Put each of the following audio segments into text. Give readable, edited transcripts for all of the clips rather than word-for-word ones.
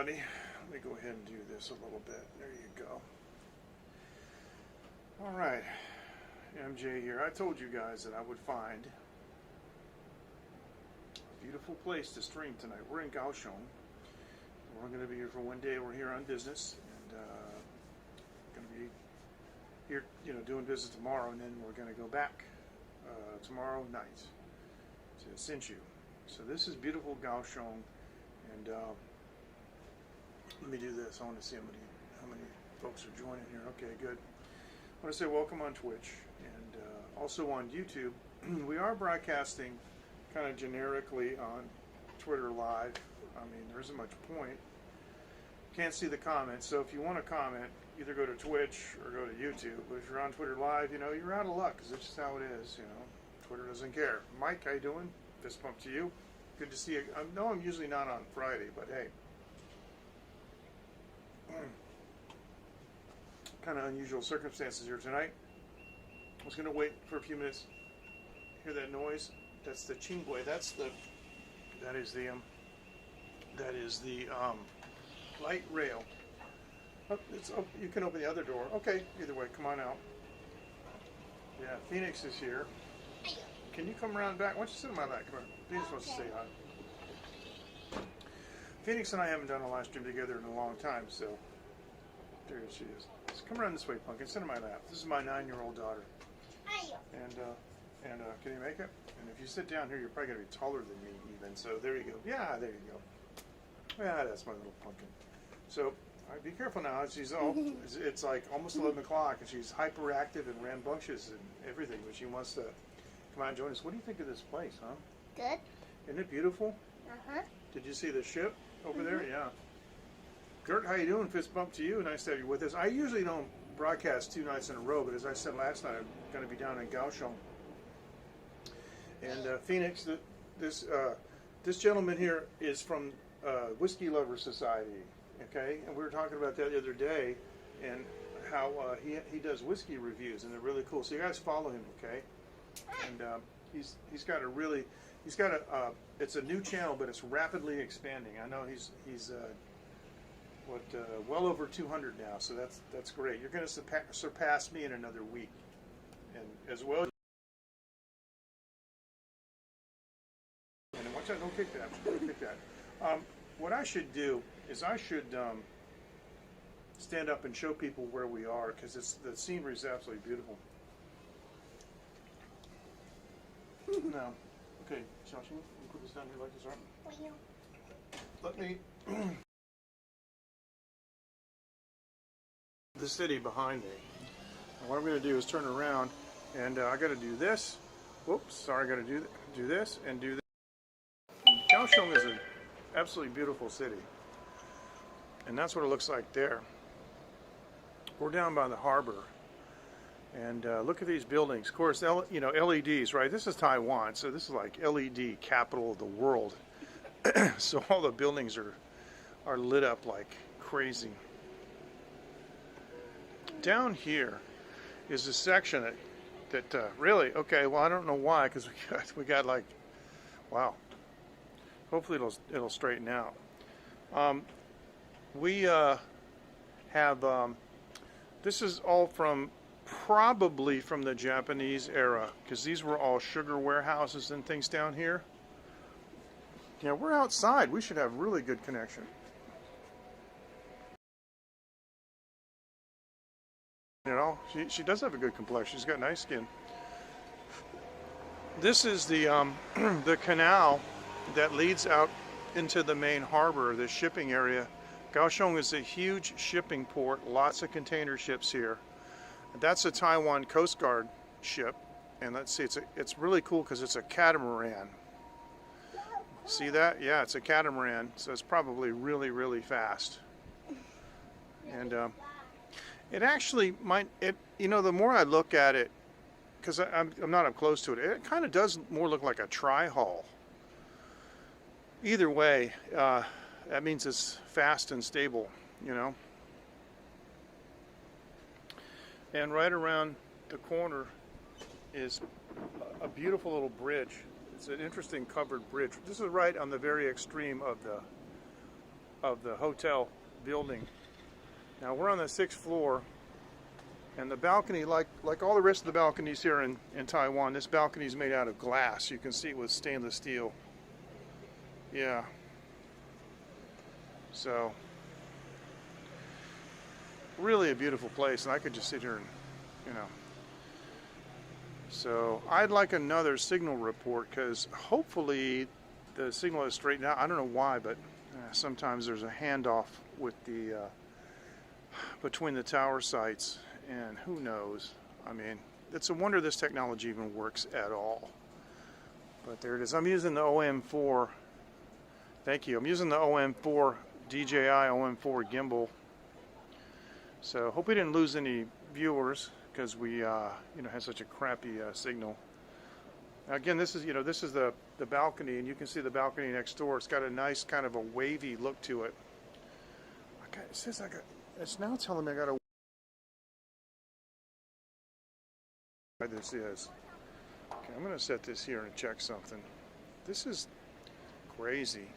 everybody. Let me go ahead and do this a little bit. There you go. All right, MJ here. I told you guys that I would find a beautiful place to stream tonight. We're in Kaohsiung. We're going to be here for one day. We're here on business, and going to be here, doing business tomorrow, and then we're going to go back tomorrow night to Hsinchu. So this is beautiful Kaohsiung, and let me do this. I want to see how many folks are joining here. Okay, good. I want to say welcome on Twitch and also on YouTube. We are broadcasting kind of generically on Twitter Live. I mean, there isn't much point. Can't see the comments, so if you want to comment, either go to Twitch or go to YouTube. But if you're on Twitter Live, you're out of luck because it's just how it is. Twitter doesn't care. Mike, how you doing? Fist bump to you. Good to see you. I know I'm usually not on Friday, but hey. Kind of unusual circumstances here tonight. I was going to wait for a few minutes. Hear that noise? That's the chingwei. That is the light rail. Oh, you can open the other door. Okay, either way, come on out. Yeah, Phoenix is here. Can you come around back? Why don't you sit on my lap? Come on. Phoenix wants to say hi. Phoenix and I haven't done a live stream together in a long time, so there she is. Just come around this way, Pumpkin. Sit on my lap. This is my 9-year-old daughter. And can you make it? And if you sit down here, you're probably going to be taller than me even. So there you go. Yeah, there you go. Yeah, that's my little Pumpkin. So all right, be careful now. She's all. It's like almost 11 o'clock, and she's hyperactive and rambunctious and everything. But she wants to come out and join us. What do you think of this place, huh? Good. Isn't it beautiful? Uh-huh. Did you see the ship over there? Yeah. Gert, how you doing? Fist bump to you. Nice to have you with us. I usually don't broadcast 2 nights in a row, but as I said last night, I'm going to be down in Kaohsiung. And Phoenix, this gentleman here is from Whiskey Lover Society, okay? And we were talking about that the other day, and how he does whiskey reviews, and they're really cool. So you guys follow him, okay? And he's got it's a new channel, but it's rapidly expanding. I know he's well over 200 now, so that's great. You're going to surpass me in another week, and as well. And watch out! Don't kick that. Don't kick that. What I should do is I should stand up and show people where we are, because the scenery is absolutely beautiful. Now, okay, Josh, you put this down here like this, right? Let me. The city behind me. And what I'm going to do is turn around, and I got to do this. Whoops, sorry, I got to do this and do this. Kaohsiung is an absolutely beautiful city, and that's what it looks like there. We're down by the harbor, and look at these buildings. Of course, LEDs, right? This is Taiwan, so this is like LED capital of the world. So all the buildings are lit up like crazy. Down here is a section that really, okay, well, I don't know why, because we got like, wow. Hopefully it'll straighten out. We have, this is all probably from the Japanese era, because these were all sugar warehouses and things down here. Yeah, we're outside. We should have really good connection. She does have a good complexion. She's got nice skin. This is the the canal that leads out into the main harbor, the shipping area. Kaohsiung is a huge shipping port. Lots of container ships here. That's a Taiwan Coast Guard ship, and let's see, it's really cool because it's a catamaran. See that? Yeah, it's a catamaran, so it's probably really, really fast. And it actually might, the more I look at it, because I'm not up close to it, it kind of does more look like a tri-hull. Either way, that means it's fast and stable, And right around the corner is a beautiful little bridge. It's an interesting covered bridge. This is right on the very extreme of of the hotel building. Now we're on the 6th floor, and the balcony, like all the rest of the balconies here in Taiwan, this balcony is made out of glass. You can see it with stainless steel. Yeah. So, really a beautiful place, and I could just sit here and, you know. So, I'd like another signal report, because hopefully the signal is straightened out. I don't know why, but sometimes there's a handoff with the between the tower sites, and who knows. I mean, it's a wonder this technology even works at all. But there it is. I'm using the OM4. Thank you. I'm using the OM4 DJI OM4 gimbal. So hope we didn't lose any viewers, because we you know, had such a crappy signal. Now, again, this is the balcony, and you can see the balcony next door. It's got a nice kind of a wavy look to it. Okay, it says it's now telling me I got to. This is. Okay, I'm going to set this here and check something. This is crazy.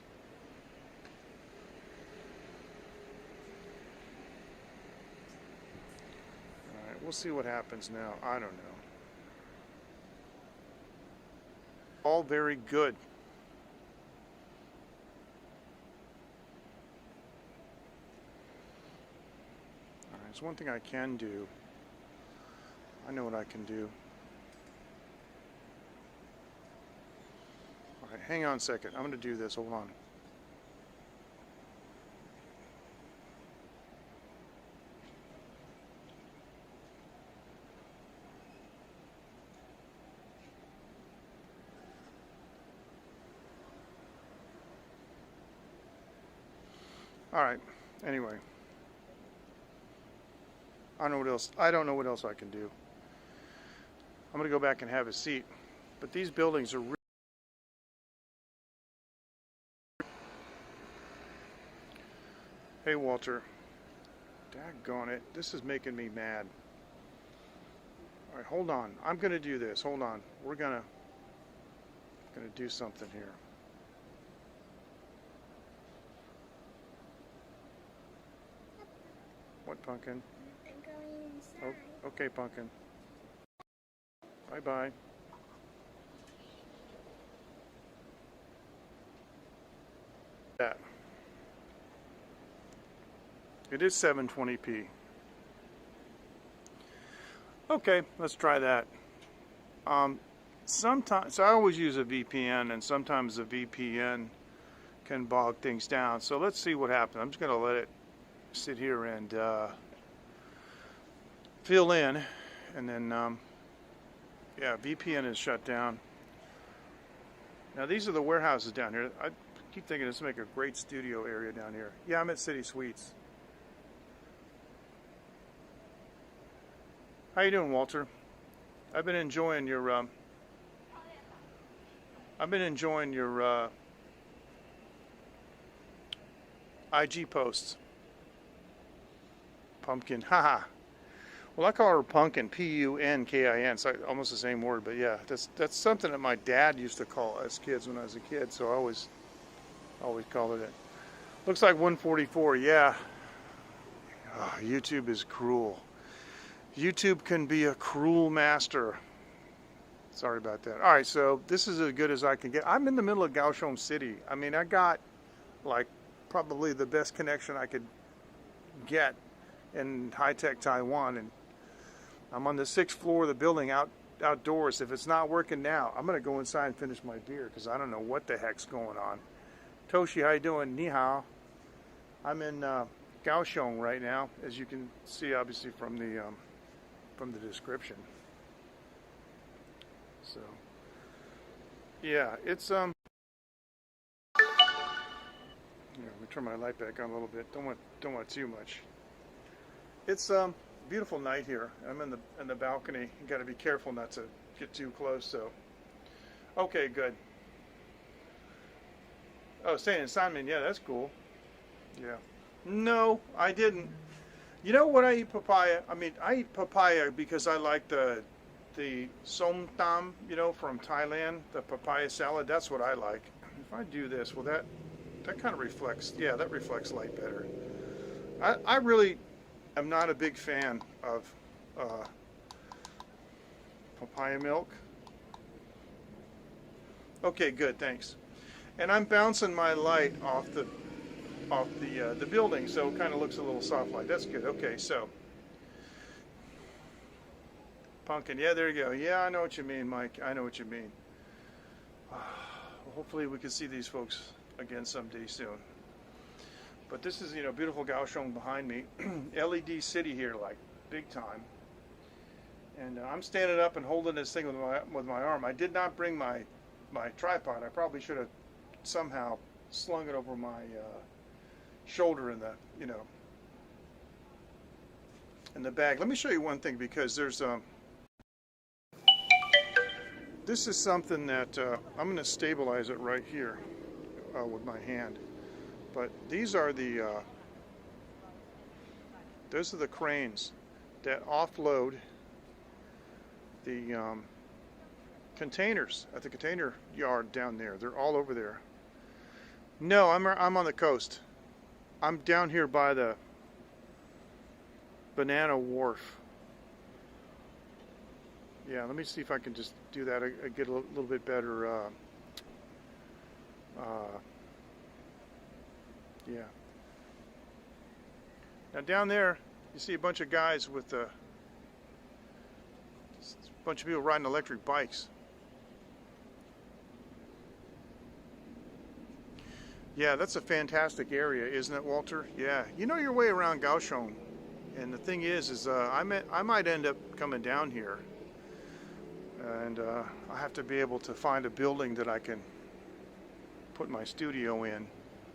All right, we'll see what happens now. I don't know. All very good. All right, there's one thing I can do. I know what I can do. All right, hang on a second. I'm going to do this. Hold on. All right. Anyway, I don't know what else I can do. I'm going to go back and have a seat. But these buildings are really... Hey, Walter. Daggone it. This is making me mad. All right, hold on. I'm going to do this. Hold on. We're going to do something here. What, Pumpkin? I'm going inside. Oh, okay, Pumpkin. Bye-bye. That. It is 720p. Okay, let's try that. Sometimes, so I always use a VPN, and sometimes the VPN can bog things down. So let's see what happens. I'm just going to let it sit here and fill in, and then yeah, VPN is shut down. Now these are the warehouses down here. I keep thinking this would make a great studio area down here. Yeah, I'm at City Suites. How you doing, Walter? I've been enjoying your IG posts. Pumpkin, haha. Well, I call her Punkin, P-U-N-K-I-N. It's like almost the same word, but yeah, that's something that my dad used to call us kids when I was a kid, so I always called it. Looks like 144, yeah. Oh, YouTube is cruel. YouTube can be a cruel master. Sorry about that. All right, so this is as good as I can get. I'm in the middle of Kaohsiung City. I mean, I got like probably the best connection I could get in high-tech Taiwan, and I'm on the 6th floor of the building outdoors. If it's not working now, I'm going to go inside and finish my beer, because I don't know what the heck's going on. Toshi, how you doing? Ni hao. I'm in Kaohsiung right now, as you can see, obviously, from the description. So, yeah, it's Yeah, let me turn my light back on a little bit. Don't want too much. It's beautiful night here. I'm in the balcony. You got to be careful not to get too close. So, okay, good. Oh, staying in Sanmin. Yeah, that's cool. Yeah. No, I didn't. You know what I eat papaya? I mean, I eat papaya because I like the som tam, you know, from Thailand, the papaya salad. That's what I like. If I do this, will that That kind of reflects, yeah, that reflects light better. I really am not a big fan of papaya milk. Okay, good, thanks. And I'm bouncing my light off the building, so it kind of looks a little soft light. That's good. Okay, so pumpkin. Yeah, there you go. Yeah, I know what you mean, Mike. I know what you mean. Hopefully we can see these folks again someday soon. But this is, beautiful Kaohsiung behind me. LED city here, like big time. And I'm standing up and holding this thing with my arm. I did not bring my tripod. I probably should have somehow slung it over my shoulder in the bag. Let me show you one thing, because there's this is something that I'm going to stabilize it right here with my hand. But these are those are the cranes that offload the containers at the container yard down there. They're all over there. No, I'm on the coast. I'm down here by the banana wharf. Yeah, let me see if I can just do that. I get a little bit better. Yeah. Now down there, you see a bunch of guys with a bunch of people riding electric bikes. Yeah, that's a fantastic area, isn't it, Walter? Yeah, you know your way around Kaohsiung. And the thing is I might end up coming down here, and I have to be able to find a building that I can put my studio in,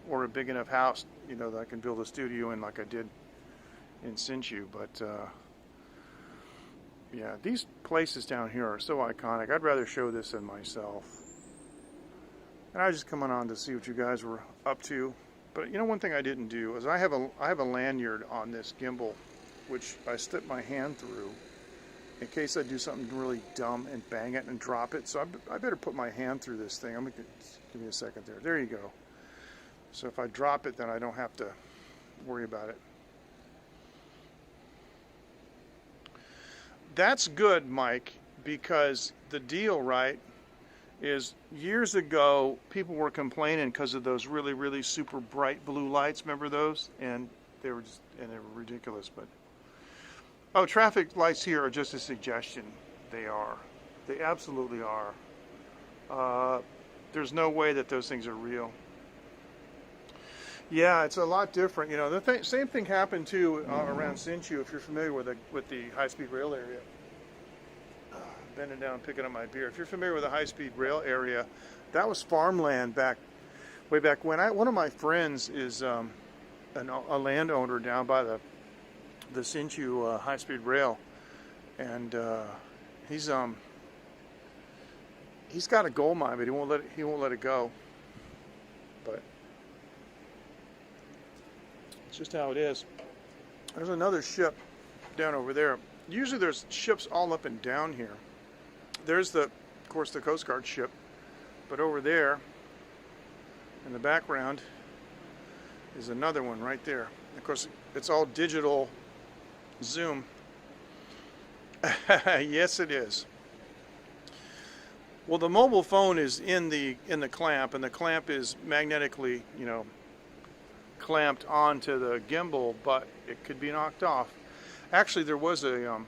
or a big enough house, that I can build a studio in, like I did in Hsinchu. But yeah, these places down here are so iconic. I'd rather show this than myself. And I was just coming on to see what you guys were up to. But one thing I didn't do is I have a lanyard on this gimbal, which I slip my hand through in case I do something really dumb and bang it and drop it. So I better put my hand through this thing. Give me a second there. There you go. So if I drop it, then I don't have to worry about it. That's good, Mike, because the deal, right, is years ago people were complaining because of those really, really super bright blue lights. Remember those? And they were ridiculous. But traffic lights here are just a suggestion. They are. They absolutely are. There's no way that those things are real. Yeah, it's a lot different. The same thing happened too around Hsinchu, if you're familiar with the high-speed rail area. Bending down, picking up my beer. If you're familiar with the high-speed rail area, that was farmland way back when. One of my friends is a landowner down by the Hsinchu high-speed rail, and he's got a gold mine, but he won't let it go. But it's just how it is. There's another ship down over there. Usually there's ships all up and down here. There's of course, the Coast Guard ship, but over there in the background is another one right there. Of course, it's all digital zoom. Yes, it is. Well, the mobile phone is in the clamp, and the clamp is magnetically, clamped onto the gimbal, but it could be knocked off. Actually, there was an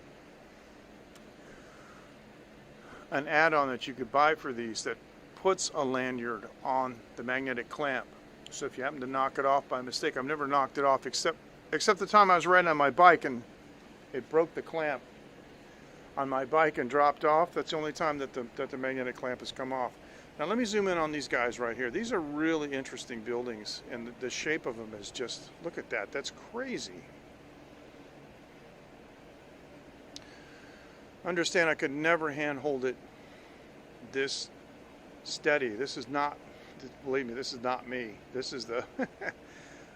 add-on that you could buy for these that puts a lanyard on the magnetic clamp. So if you happen to knock it off by mistake, I've never knocked it off except the time I was riding on my bike and it broke the clamp on my bike and dropped off. That's the only time that the magnetic clamp has come off. Now let me zoom in on these guys right here. These are really interesting buildings, and the shape of them is just, look at that. That's crazy. Understand, I could never handhold it this steady. This is not, believe me, this is not me. This is the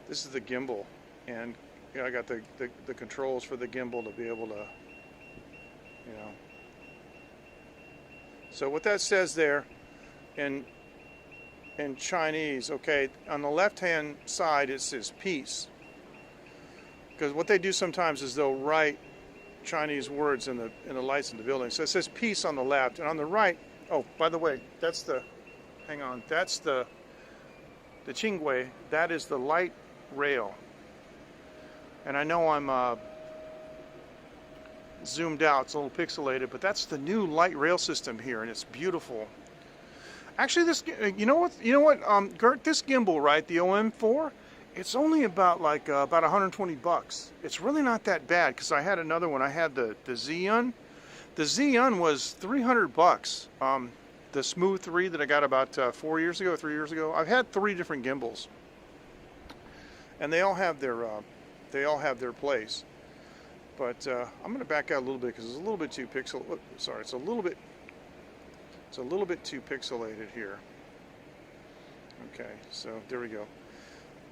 this is the gimbal, and I got the controls for the gimbal to be able to, So what that says there, and in Chinese, okay, on the left-hand side it says peace. Because what they do sometimes is they'll write Chinese words in the lights in the building. So it says peace on the left, and on the right, oh, by the way, that's the, hang on, that's the Qingwei, that is the light rail. And I know I'm zoomed out, it's a little pixelated, but that's the new light rail system here, and it's beautiful. Actually, this, you know what, Gert, this gimbal, right, the OM4, it's only about like about 120 bucks. It's really not that bad, because I had another one. I had the Xeon. The Xeon was 300 bucks. The Smooth 3 that I got about 3 years ago. I've had 3 different gimbals, and they all have their place. But I'm going to back out a little bit because it's a little bit too sorry, it's a little bit too pixelated here. Okay, so there we go.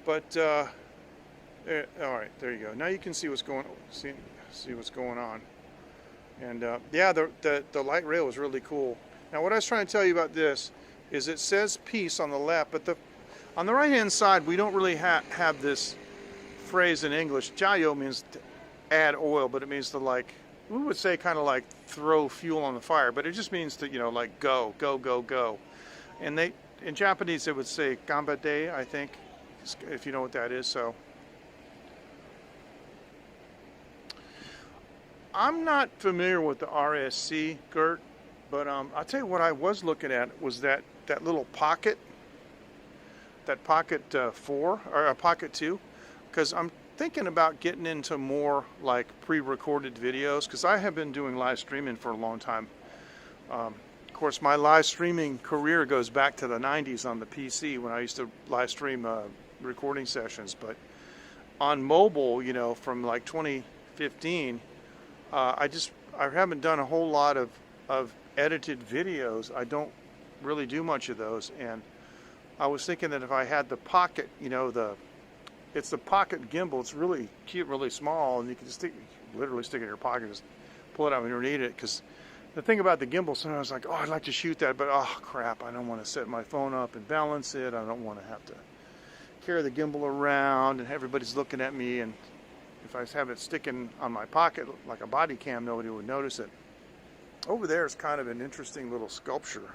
But all right, there you go. Now you can see what's going on. And yeah, the light rail is really cool. Now what I was trying to tell you about this is it says peace on the left, but on the right hand side we don't really have this phrase in English. Jiao means to add oil, but it means to, like, we would say kind of like throw fuel on the fire, but it just means to, you know, like go. And in Japanese it would say gambate, I think, if you know what that is. So I'm not familiar with the RSC, Gert, but I'll tell you what I was looking at was that little pocket, that Pocket 4 or a Pocket 2, because I'm thinking about getting into more like pre-recorded videos, because I have been doing live streaming for a long time. Of course, my live streaming career goes back to the 90s on the PC when I used to live stream recording sessions, but on mobile, you know, from like 2015, I haven't done a whole lot of edited videos. I don't really do much of those, and I was thinking that if I had the Pocket, you know, it's the Pocket gimbal. It's really cute, really small, and you can just literally stick it in your pocket, just pull it out when you need it. Because the thing about the gimbal, sometimes I was like, oh, I'd like to shoot that, but oh crap, I don't want to set my phone up and balance it. I don't want to have to carry the gimbal around and everybody's looking at me, and if I have it sticking on my pocket like a body cam, nobody would notice it. Over there is kind of an interesting little sculpture.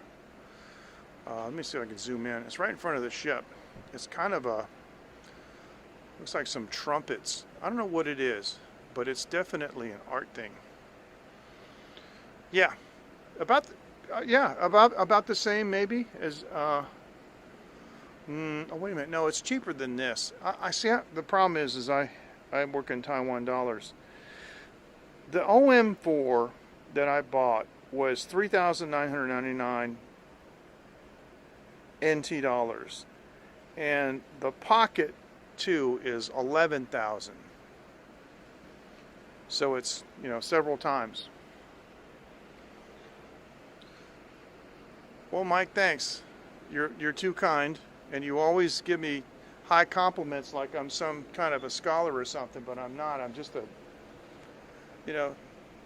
Let me see if I can zoom in. It's right in front of the ship. It's kind of looks like some trumpets. I don't know what it is, but it's definitely an art thing. Yeah, about the same maybe as. Oh, wait a minute. No, it's cheaper than this. I see. The problem is I work in Taiwan dollars. The OM4 that I bought was 3,999 NT dollars, and the Pocket 2 is 11,000. So it's, you know, several times. Well, Mike, thanks. You're too kind, and you always give me high compliments like I'm some kind of a scholar or something, but I'm not. I'm just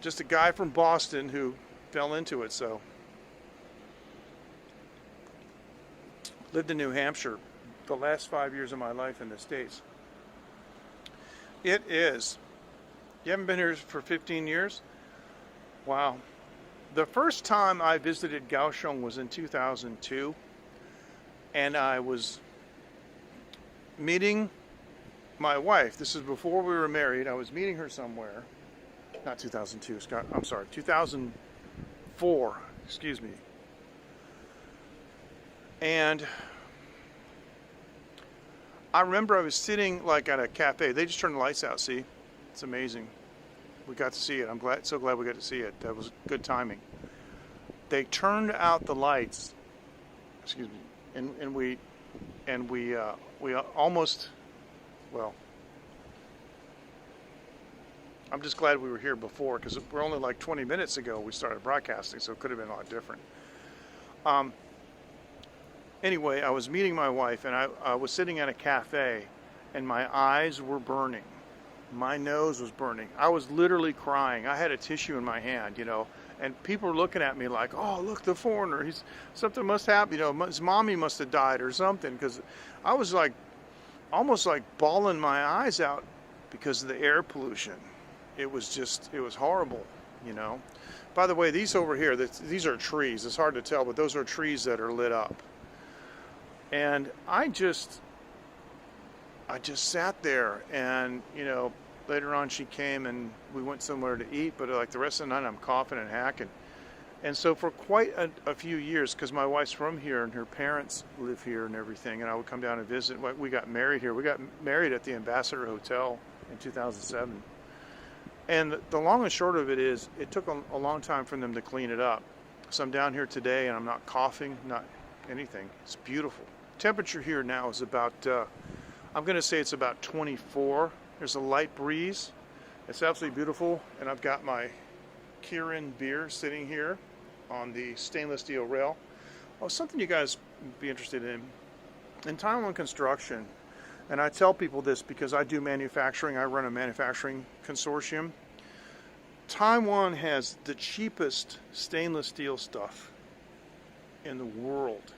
just a guy from Boston who fell into it. So lived in New Hampshire the last 5 years of my life in the States. It is. You haven't been here for 15 years? Wow. The first time I visited Kaohsiung was in 2002, and I was meeting my wife. This is before we were married. I was meeting her somewhere. Not 2002, Scott. I'm sorry, 2004. Excuse me. And I remember I was sitting like at a cafe. They just turned the lights out. See, it's amazing. We got to see it. I'm so glad we got to see it. That was good timing. They turned out the lights. Excuse me. And we almost, well, I'm just glad we were here before, because we're only like 20 minutes ago we started broadcasting, so it could have been a lot different. Anyway, I was meeting my wife, and I was sitting at a cafe, and my eyes were burning. My nose was burning. I was literally crying. I had a tissue in my hand, and people were looking at me like, "Oh, look, the foreigner. Something must happen. His mommy must have died or something." Because I was like, almost like bawling my eyes out because of the air pollution. It was horrible, By the way, these over here, these are trees. It's hard to tell, but those are trees that are lit up. And I just sat there, and later on she came and we went somewhere to eat, but like the rest of the night I'm coughing and hacking. And so for quite a few years, because my wife's from here and her parents live here and everything, and I would come down and visit. We got married here. We got married at the Ambassador Hotel in 2007. And the long and short of it is, it took a long time for them to clean it up. So I'm down here today and I'm not coughing, not anything. It's beautiful. Temperature here now is about, I'm going to say it's about 24. There's a light breeze. It's absolutely beautiful. And I've got my Kirin beer sitting here on the stainless steel rail. Oh, something you guys would be interested in Taiwan construction, and I tell people this because I do manufacturing. I run a manufacturing consortium. Taiwan has the cheapest stainless steel stuff in the world.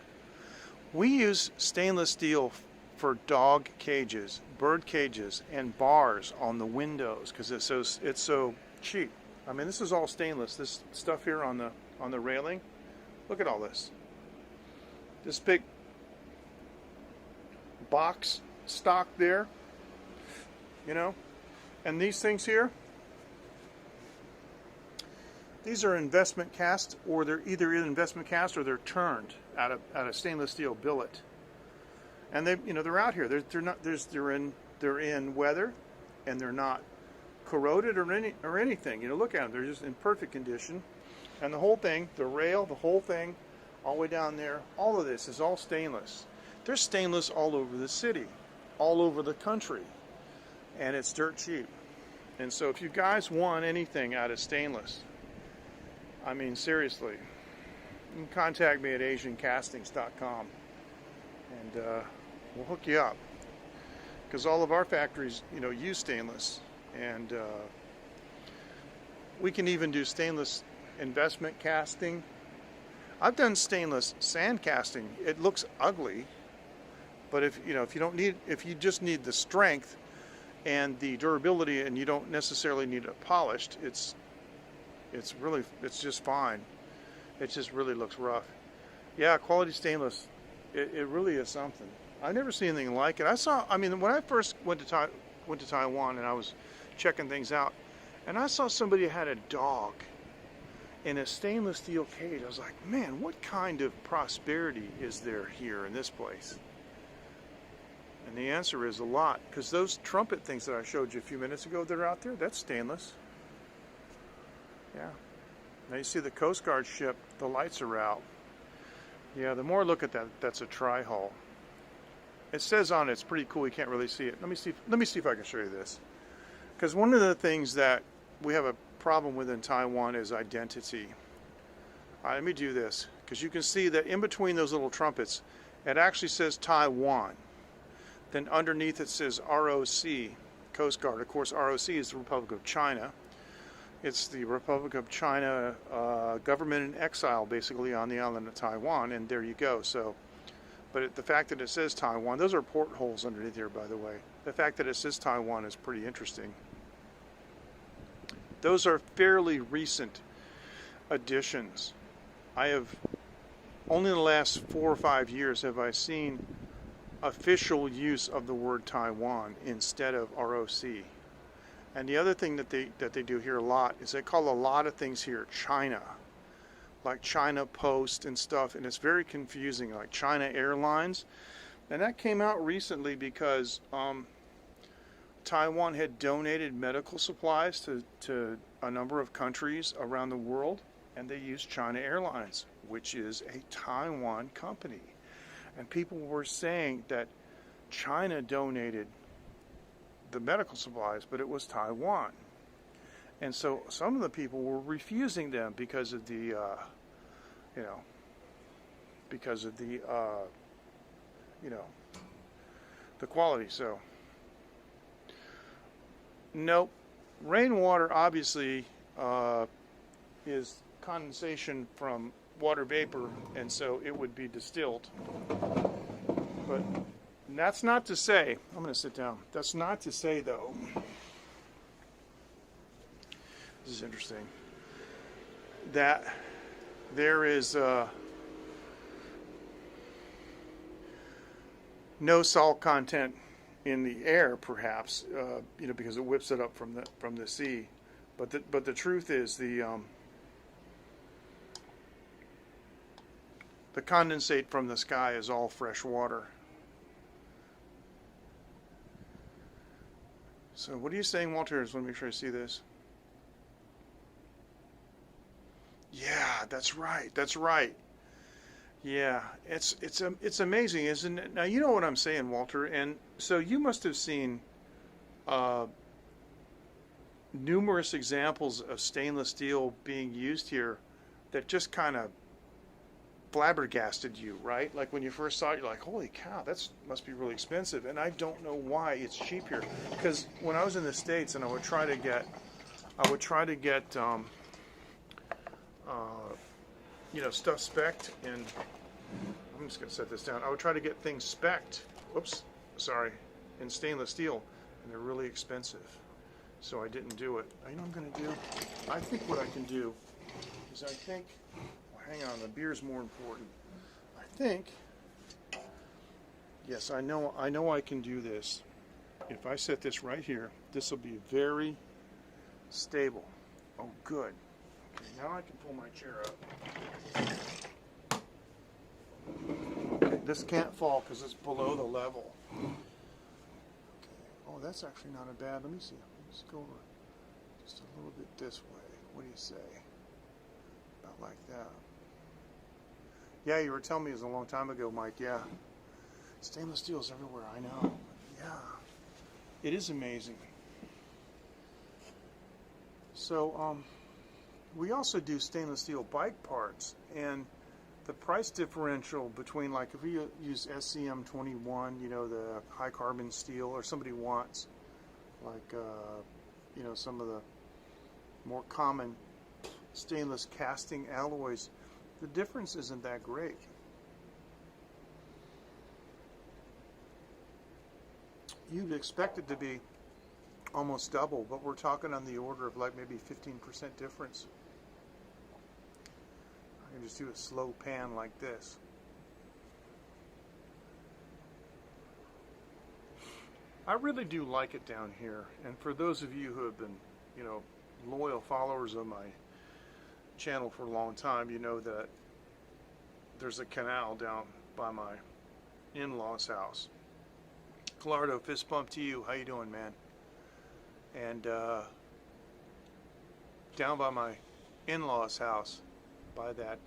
We use stainless steel for dog cages, bird cages, and bars on the windows because it's so cheap. I mean, this is all stainless. This stuff here on the railing. Look at all this. This big box stock there, and these things here. These are investment cast, or they're either investment cast or they're turned out of stainless steel billet. And they're out here. They're in weather, and they're not corroded or anything. Look at them. They're just in perfect condition. And the whole thing, the rail, the whole thing, all the way down there, all of this is all stainless. There's stainless all over the city, all over the country, and it's dirt cheap. And so if you guys want anything out of stainless, I mean, seriously, you can contact me at asiancastings.com, and we'll hook you up. Because all of our factories, use stainless. And we can even do stainless investment casting. I've done stainless sand casting. It looks ugly, but if you just need the strength and the durability, and you don't necessarily need it polished, it's just fine. It just really looks rough. Yeah, quality stainless. It really is something. I've never seen anything like it. When I first went to Taiwan and I was checking things out, and I saw somebody who had a dog in a stainless steel cage. I was like, man, what kind of prosperity is there here in this place? And the answer is a lot, because those trumpet things that I showed you a few minutes ago that are out there, that's stainless. Yeah. Now you see the Coast Guard ship, the lights are out. Yeah, the more I look at that, that's a tri-hull. It says on it, it's pretty cool, you can't really see it. Let me see if I can show you this. Because one of the things that we have a problem with in Taiwan is identity. All right, let me do this, because you can see that in between those little trumpets, it actually says Taiwan. Then underneath it says ROC, Coast Guard. Of course, ROC is the Republic of China. It's the Republic of China government in exile, basically, on the island of Taiwan, and there you go. So, but the fact that it says Taiwan, those are portholes underneath here, by the way. The fact that it says Taiwan is pretty interesting. Those are fairly recent additions. I have, only in the last 4 or 5 years have I seen official use of the word Taiwan instead of ROC. And the other thing that they do here a lot is they call a lot of things here China, like China Post and stuff, and it's very confusing, like China Airlines. And that came out recently because Taiwan had donated medical supplies to a number of countries around the world, and they used China Airlines, which is a Taiwan company. And people were saying that China donated the medical supplies, but it was Taiwan. And so some of the people were refusing them because of the, the quality. So Nope. Rainwater obviously is condensation from water vapor, and so it would be distilled. But that's not to say, I'm going to sit down. That's not to say, though, this is interesting, that there is no salt content in the air, perhaps, because it whips it up from the sea. But the truth is the condensate from the sky is all fresh water. So what are you saying, Walter? I just want to make sure I see this. Yeah, that's right. That's right. Yeah, it's amazing, isn't it? Now you know what I'm saying, Walter. And so you must have seen numerous examples of stainless steel being used here that just kind of flabbergasted you, right? Like when you first saw it, you're like, holy cow, that must be really expensive. And I don't know why it's cheap here. Because when I was in the States and I would try to get stuff spec'd, and I'm just going to set this down. I would try to get things spec'd, in stainless steel, and they're really expensive. So I didn't do it. You know what I'm going to do? I think what I can do is hang on, the beer's more important. I think, yes, I know I can do this. If I set this right here, this will be very stable. Oh, good. Okay, now I can pull my chair up. Okay, this can't fall because it's below the level. Okay. Oh, that's actually not a bad. Let me see. Let's go over just a little bit this way. What do you say? About like that. Yeah, you were telling me it was a long time ago, Mike. Yeah. Stainless steel is everywhere, I know. Yeah. It is amazing. So, we also do stainless steel bike parts, and the price differential between, like, if we use SCM21, the high carbon steel, or somebody wants, like, some of the more common stainless casting alloys, the difference isn't that great. You'd expect it to be almost double, but we're talking on the order of like maybe 15% difference. I can just do a slow pan like this. I really do like it down here, and for those of you who have been, loyal followers of my channel for a long time, you know that there's a canal down by my in-laws' house. Clardo, fist bump to you. How you doing, man? And down by my in-laws' house, by that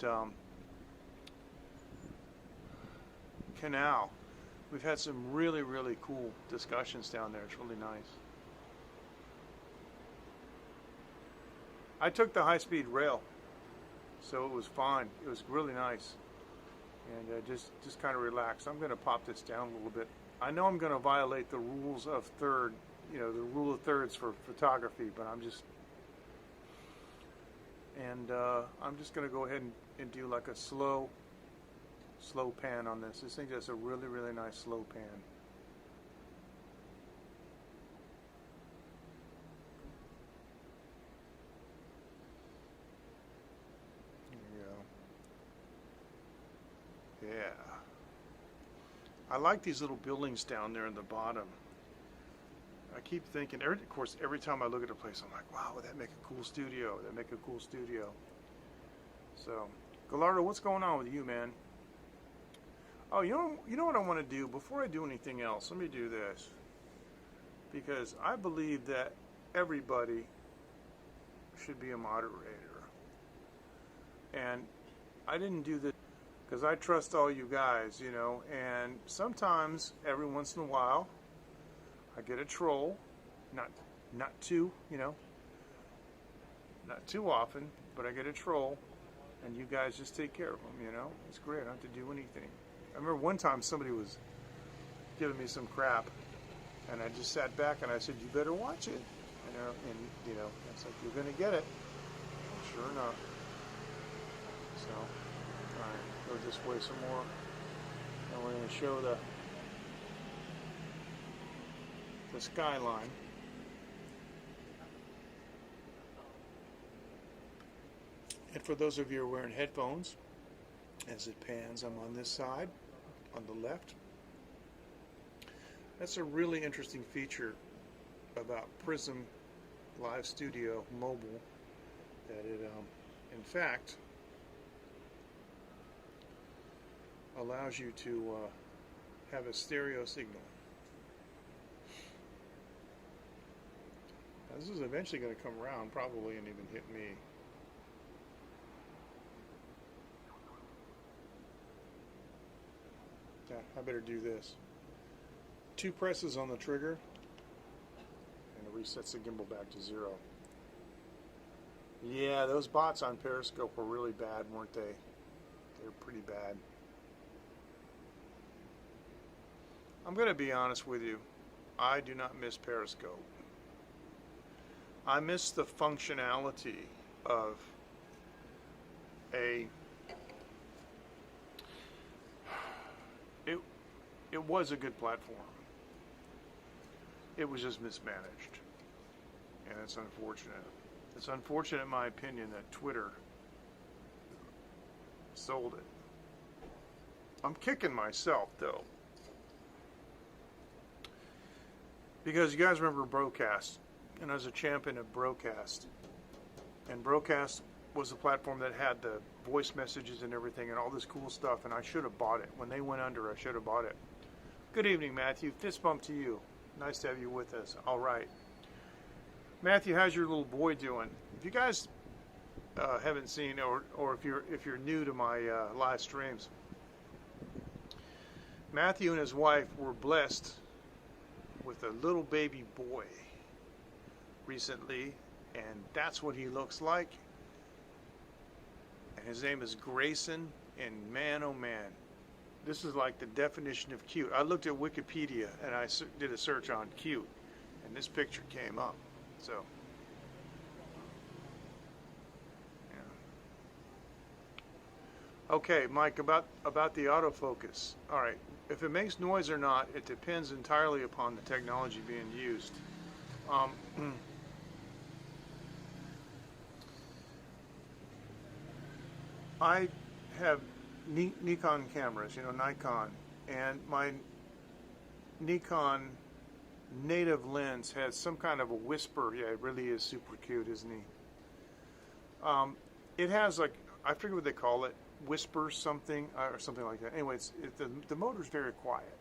canal, we've had some really, really cool discussions down there. It's really nice. I took the high-speed rail, so it was fine. It was really nice, and just kind of relaxed. I'm going to pop this down a little bit. I know I'm going to violate the rules of third, the rule of thirds for photography, but I'm just going to go ahead and do like a slow pan on this. This thing does a really, really nice slow pan. Yeah. I like these little buildings down there in the bottom. I keep thinking, of course, every time I look at a place, I'm like, wow, would that make a cool studio? That'd make a cool studio. So, Gallardo, what's going on with you, man? Oh, you know what I want to do? Before I do anything else, let me do this. Because I believe that everybody should be a moderator. And I didn't do this because I trust all you guys, and sometimes, every once in a while, I get a troll, not too, not too often, but I get a troll, and you guys just take care of them, It's great, I don't have to do anything. I remember one time somebody was giving me some crap, and I just sat back and I said, you better watch it. and it's like, you're gonna get it. Sure enough. So, all right, go this way some more, and we're gonna show the skyline. And for those of you who are wearing headphones, as it pans, I'm on this side, on the left. That's a really interesting feature about Prism Live Studio Mobile, that it, in fact, allows you to have a stereo signal. Now, this is eventually going to come around, probably, and even hit me. Yeah, I better do this. 2 presses on the trigger, and it resets the gimbal back to 0. Yeah, those bots on Periscope were really bad, weren't they? They're pretty bad. I'm going to be honest with you. I do not miss Periscope. I miss the functionality of it was a good platform. It was just mismanaged. And it's unfortunate. It's unfortunate, in my opinion, that Twitter sold it. I'm kicking myself, though. Because you guys remember Broadcast, and I was a champion of Broadcast. And Broadcast was the platform that had the voice messages and everything and all this cool stuff, and I should have bought it. When they went under, I should have bought it. Good evening, Matthew. Fist bump to you. Nice to have you with us. All right. Matthew, how's your little boy doing? If you guys haven't seen, or if you're new to my live streams, Matthew and his wife were blessed with a little baby boy recently, and that's what he looks like. And his name is Grayson, and man, oh man, this is like the definition of cute. I looked at Wikipedia and I did a search on cute, and this picture came up. So, yeah. Okay, Mike, about the autofocus. All right, if it makes noise or not, it depends entirely upon the technology being used. I have Nikon cameras, Nikon, and my Nikon native lens has some kind of a whisper. Yeah, it really is super cute, isn't he? It has, like, I forget what they call it, whisper something or something like that. Anyway, the motor's very quiet.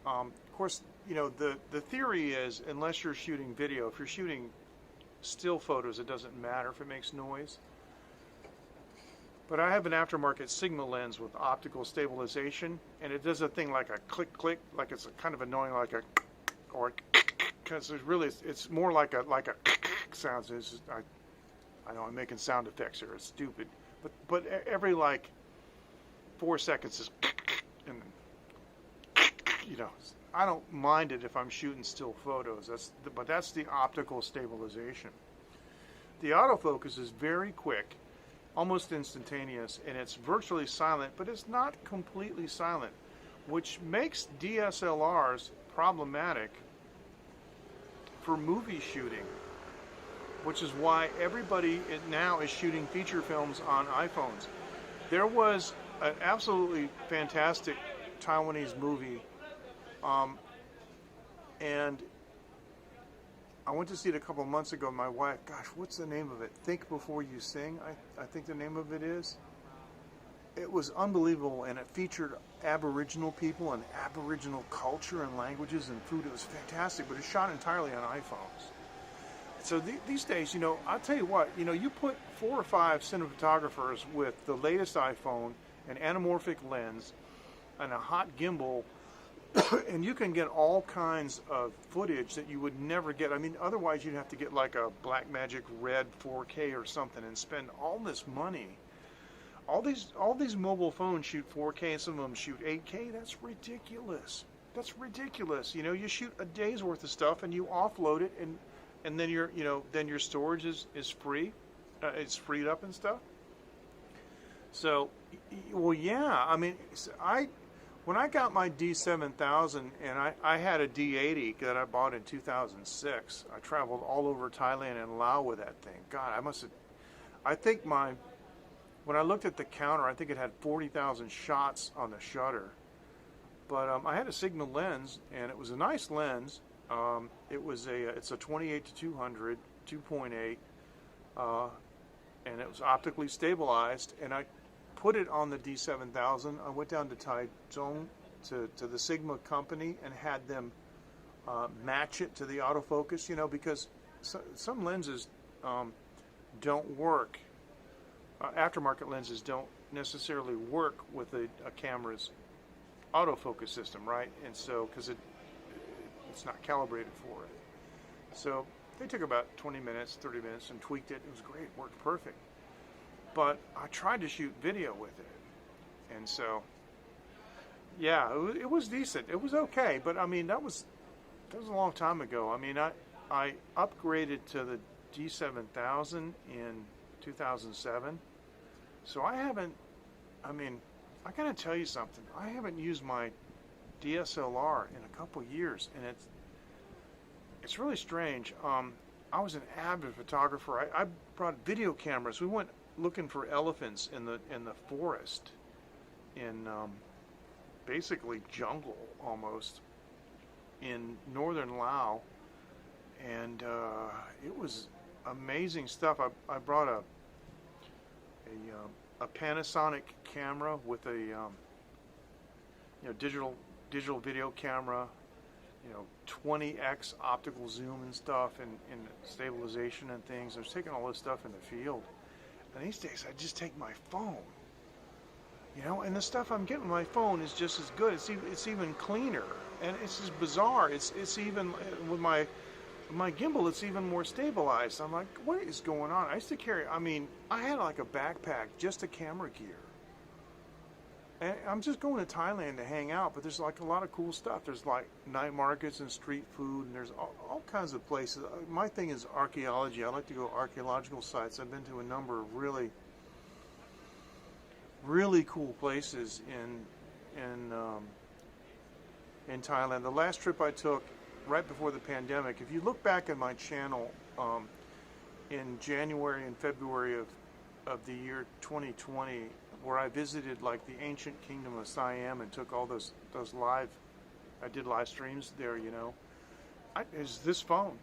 Of course, the theory is, unless you're shooting video, if you're shooting still photos, it doesn't matter if it makes noise. But I have an aftermarket Sigma lens with optical stabilization, and it does a thing like a click, like it's kind of annoying, like a, or because it's more like a sounds. I know I'm making sound effects here. It's stupid, but every like 4 seconds is, and I don't mind it if I'm shooting still photos. But that's the optical stabilization. The autofocus is very quick, almost instantaneous, and it's virtually silent, but it's not completely silent, which makes DSLRs problematic for movie shooting, which is why everybody now is shooting feature films on iPhones. There was an absolutely fantastic Taiwanese movie, and I went to see it a couple of months ago. My wife, gosh, what's the name of it? Think Before You Sing, I think the name of it is. It was unbelievable, and it featured Aboriginal people and Aboriginal culture and languages and food. It was fantastic, but it's shot entirely on iPhones. So these days, I'll tell you what, you put 4 or 5 cinematographers with the latest iPhone, an anamorphic lens, and a hot gimbal, and you can get all kinds of footage that you would never get. I mean, otherwise you'd have to get like a Blackmagic Red 4K or something and spend all this money. All these mobile phones shoot 4K, and some of them shoot 8K. That's ridiculous. That's ridiculous. You shoot a day's worth of stuff and you offload it, and then then your storage is free, it's freed up and stuff. So, well, yeah. I mean, when I got my D7000, and I had a D80 that I bought in 2006. I traveled all over Thailand and Laos with that thing. God, I think when I looked at the counter, I think it had 40,000 shots on the shutter. But I had a Sigma lens, and it was a nice lens. It's a 28 to 200, 2.8, and it was optically stabilized. And I put it on the D7000. I went down to Taiwan to the Sigma company and had them match it to the autofocus. Because some lenses don't work. Aftermarket lenses don't necessarily work with a camera's autofocus system, right? And so, because it's not calibrated for it. So they took about 20 minutes, 30 minutes and tweaked it. It was great, worked perfect. But I tried to shoot video with it. And so, yeah, it was decent. It was okay, but I mean, that was a long time ago. I mean, I upgraded to the D7000 in 2007. So I gotta tell you something. I haven't used my DSLR in a couple years, and it's really strange. I was an avid photographer. I brought video cameras. We went looking for elephants in the forest, in basically jungle almost, in northern Laos, and it was amazing stuff. I brought a Panasonic camera with a digital video camera, 20x optical zoom and stuff, and stabilization and things. I was taking all this stuff in the field, and these days I just take my phone, and the stuff I'm getting on my phone is just as good. It's even cleaner, and it's just bizarre. It's even with my gimbal, it's even more stabilized. I'm like, what is going on? I used to carry, I had like a backpack, just a camera gear. And I'm just going to Thailand to hang out, but there's like a lot of cool stuff. There's like night markets and street food, and there's all kinds of places. My thing is archaeology. I like to go to archaeological sites. I've been to a number of really, really cool places in Thailand. The last trip I took right before the pandemic, if you look back at my channel in January and February of the year 2020, where I visited like the ancient kingdom of Siam and took all those I did live streams there, is this phone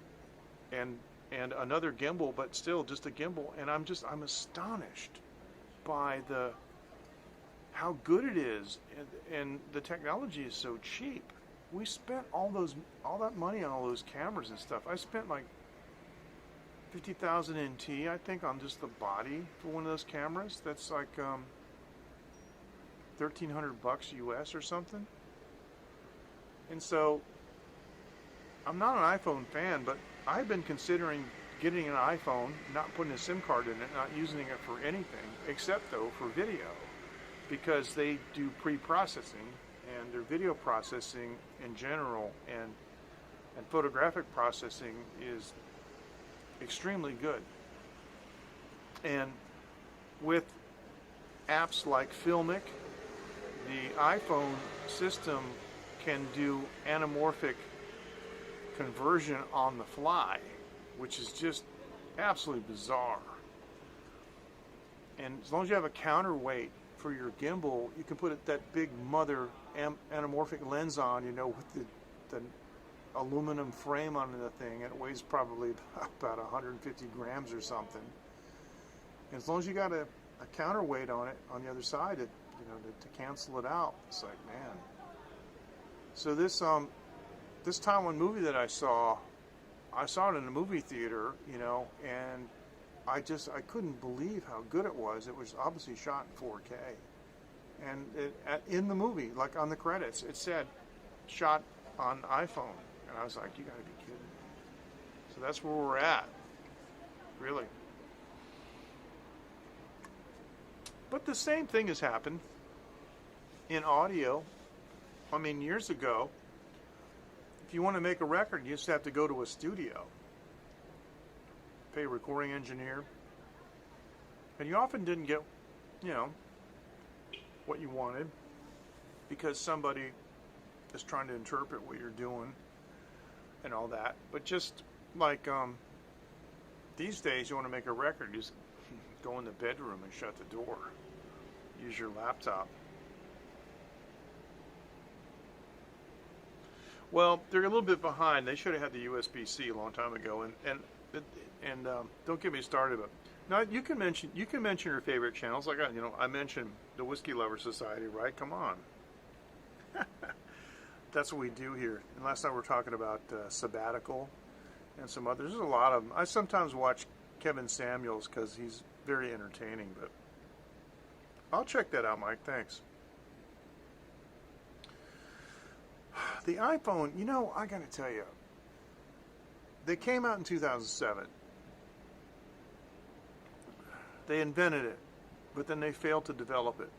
and another gimbal, but still just a gimbal, and I'm astonished by how good it is, and the technology is so cheap. We spent all that money on all those cameras and stuff. I spent like 50,000 NT, I think, on just the body for one of those cameras. That's like $1,300 US or something. And so, I'm not an iPhone fan, but I've been considering getting an iPhone, not putting a SIM card in it, not using it for anything, except though for video, because they do pre-processing, and their video processing in general and photographic processing is extremely good. And with apps like Filmic, the iPhone system can do anamorphic conversion on the fly, which is just absolutely bizarre. And as long as you have a counterweight for your gimbal, you can put that big mother anamorphic lens on, with the aluminum frame on the thing, and it weighs probably about 150 grams or something. And as long as you got a counterweight on it on the other side, to cancel it out, it's like, man. So this Taiwan movie that I saw it in a movie theater, and I couldn't believe how good it was. It was obviously shot in 4K. And in the movie, like on the credits, it said, shot on iPhone. And I was like, you gotta be kidding me. So that's where we're at, really. But the same thing has happened in audio. Years ago, if you want to make a record, you just have to go to a studio. pay a recording engineer, and you often didn't get, you know, what you wanted because somebody is trying to interpret what you're doing and all that. But just like these days, you want to make a record, you just go in the bedroom and shut the door. Use your laptop. Well, they're a little bit behind. They should have had the USB-C a long time ago. And don't get me started. But now you can mention your favorite channels. Like I mentioned the Whiskey Lover Society, right? Come on. That's what we do here. And last night we were talking about Sabbatical and some others. There's a lot of them. I sometimes watch Kevin Samuels because he's very entertaining. But I'll check that out, Mike. Thanks. The iPhone, I got to tell you, they came out in 2007. They invented it, but then they failed to develop it.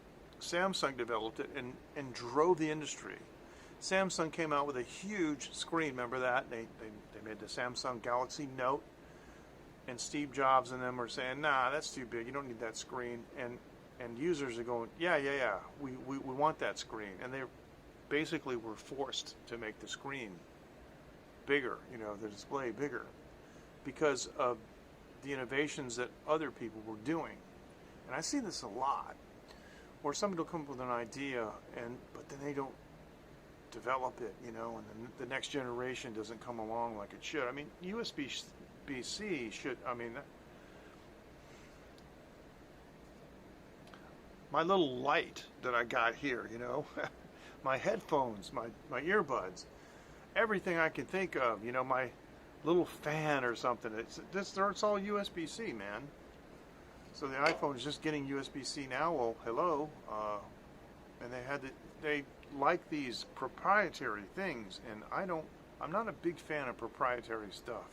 Samsung developed it and drove the industry. Samsung came out with a huge screen. Remember that? They made the Samsung Galaxy Note, and Steve Jobs and them were saying, "Nah, that's too big. You don't need that screen." And users are going, "Yeah, we want that screen." And they basically were forced to make the screen bigger, the display bigger, because of the innovations that other people were doing. And I see this a lot, where somebody will come up with an idea, but then they don't develop it, and then the next generation doesn't come along like it should. I mean, USB-C should, my little light that I got here, my headphones, my earbuds, everything I can think of, my little fan or something. It's all USB-C, man. So the iPhone is just getting USB-C now. Well, hello, and they like these proprietary things, and I'm not a big fan of proprietary stuff.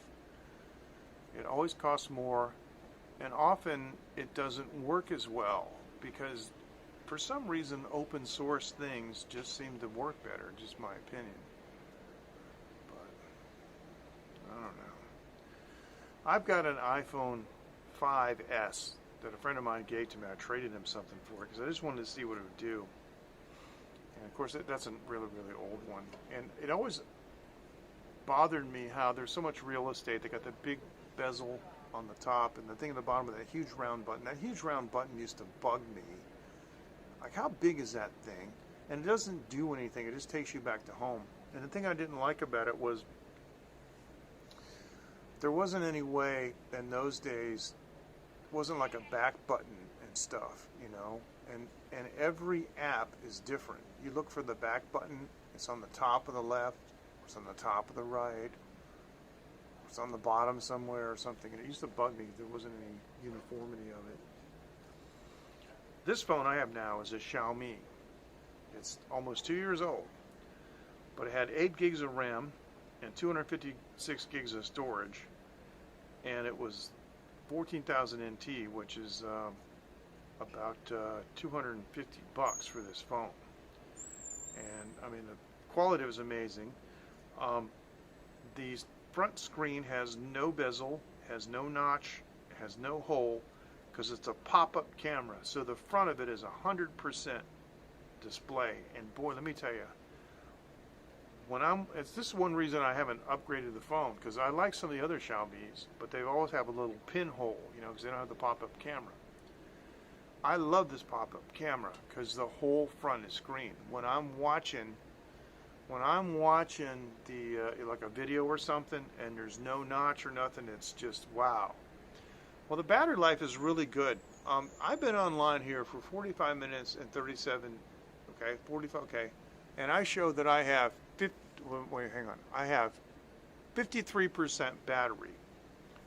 It always costs more, and often it doesn't work as well because for some reason open source things just seem to work better, just my opinion. But I don't know. I've got an iPhone 5S that a friend of mine gave to me. I traded him something for it because I just wanted to see what it would do. And of course that's a really, really old one. And it always bothered me how there's so much real estate. They got the big bezel on the top and the thing at the bottom with that huge round button. That huge round button used to bug me. Like, how big is that thing? And it doesn't do anything. It just takes you back to home. And the thing I didn't like about it was there wasn't any way in those days, it wasn't like a back button and stuff, and every app is different. You look for the back button, it's on the top of the left, it's on the top of the right, it's on the bottom somewhere or something. And it used to bug me. There wasn't any uniformity of it. This phone I have now is a Xiaomi. It's almost 2 years old, but it had 8 gigs of RAM and 256 gigs of storage, and it was 14,000 NT, which is about $250 for this phone. And the quality was amazing. The front screen has no bezel, has no notch, has no hole, because it's a pop-up camera. So the front of it is 100% display. And boy, let me tell you, this is one reason I haven't upgraded the phone, because I like some of the other Xiaomi's, but they always have a little pinhole, because they don't have the pop-up camera. I love this pop-up camera because the whole front is screen. When I'm watching the like a video or something, and there's no notch or nothing, it's just wow. Well, the battery life is really good. I've been online here for 45 minutes and 37. Okay, 45. Okay, and I show that I have I have 53% battery.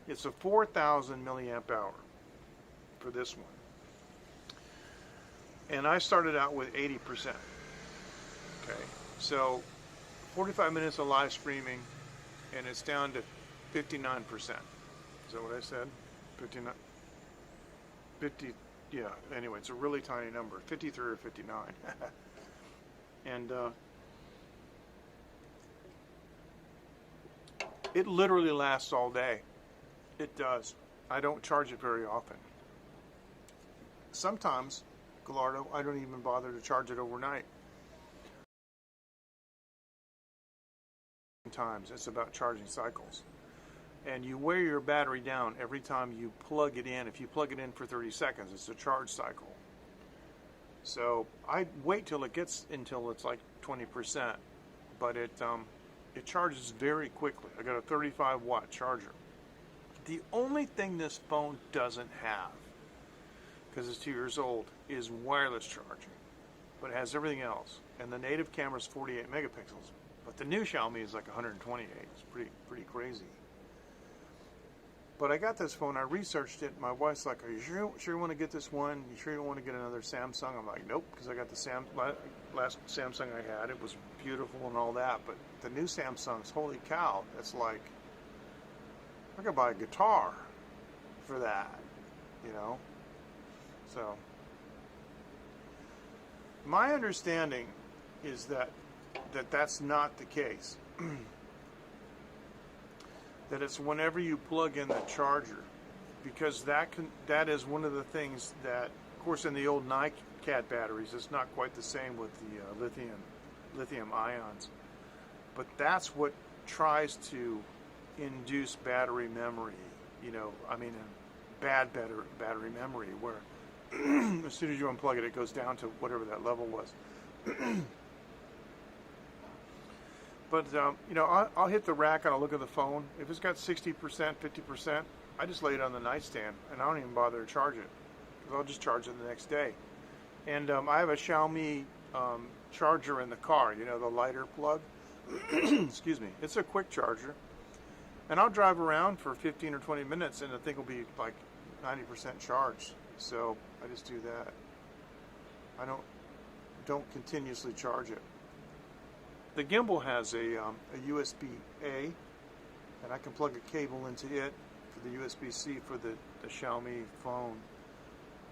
It's a 4,000 milliamp hour for this one. And I started out with 80%. Okay, so 45 minutes of live streaming, and it's down to 59%. Is that what I said? 59? 50, yeah, anyway, it's a really tiny number, 53 or 59. And it literally lasts all day. It does. I don't charge it very often. Sometimes, Gallardo, I don't even bother to charge it overnight. Sometimes it's about charging cycles. And you wear your battery down every time you plug it in. If you plug it in for 30 seconds, it's a charge cycle. So I wait till it gets until it's like 20%, but it charges very quickly. I got a 35 watt charger. The only thing this phone doesn't have, because it's 2 years old, is wireless charging, but it has everything else. And the native camera is 48 megapixels, but the new Xiaomi is like 128. It's pretty crazy. But I got this phone, I researched it, my wife's like, are you sure you want to get this one? You sure you don't want to get another Samsung? I'm like, nope, because I got the last Samsung I had. It was beautiful and all that, but the new Samsungs, holy cow, it's like, I could buy a guitar for that, you know? So, my understanding is that's not the case. That it's whenever you plug in the charger, because that is one of the things that, of course, in the old NiCad batteries, it's not quite the same with the lithium ions, but that's what tries to induce battery memory. You know, I mean, bad battery memory, where as soon as you unplug it, it goes down to whatever that level was. But, you know, I'll hit the rack and I'll look at the phone. If it's got 60%, 50%, I just lay it on the nightstand and I don't even bother to charge it, because I'll just charge it the next day. And I have a Xiaomi charger in the car, you know, the lighter plug. Excuse me. It's a quick charger. And I'll drive around for 15 or 20 minutes and the thing will be like 90% charged. So I just do that. I don't continuously charge it. The gimbal has a USB-A, and I can plug a cable into it for the USB-C for the Xiaomi phone.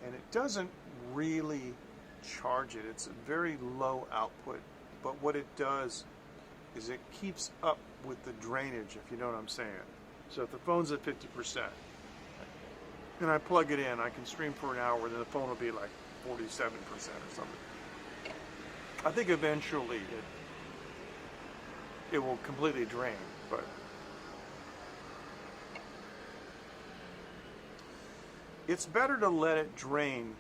And it doesn't really charge it. It's a very low output. But what it does is it keeps up with the drainage, if you know what I'm saying. So if the phone's at 50%, and I plug it in, I can stream for an hour, then the phone will be like 47% or something. I think eventually it will completely drain, but it's better to let it drain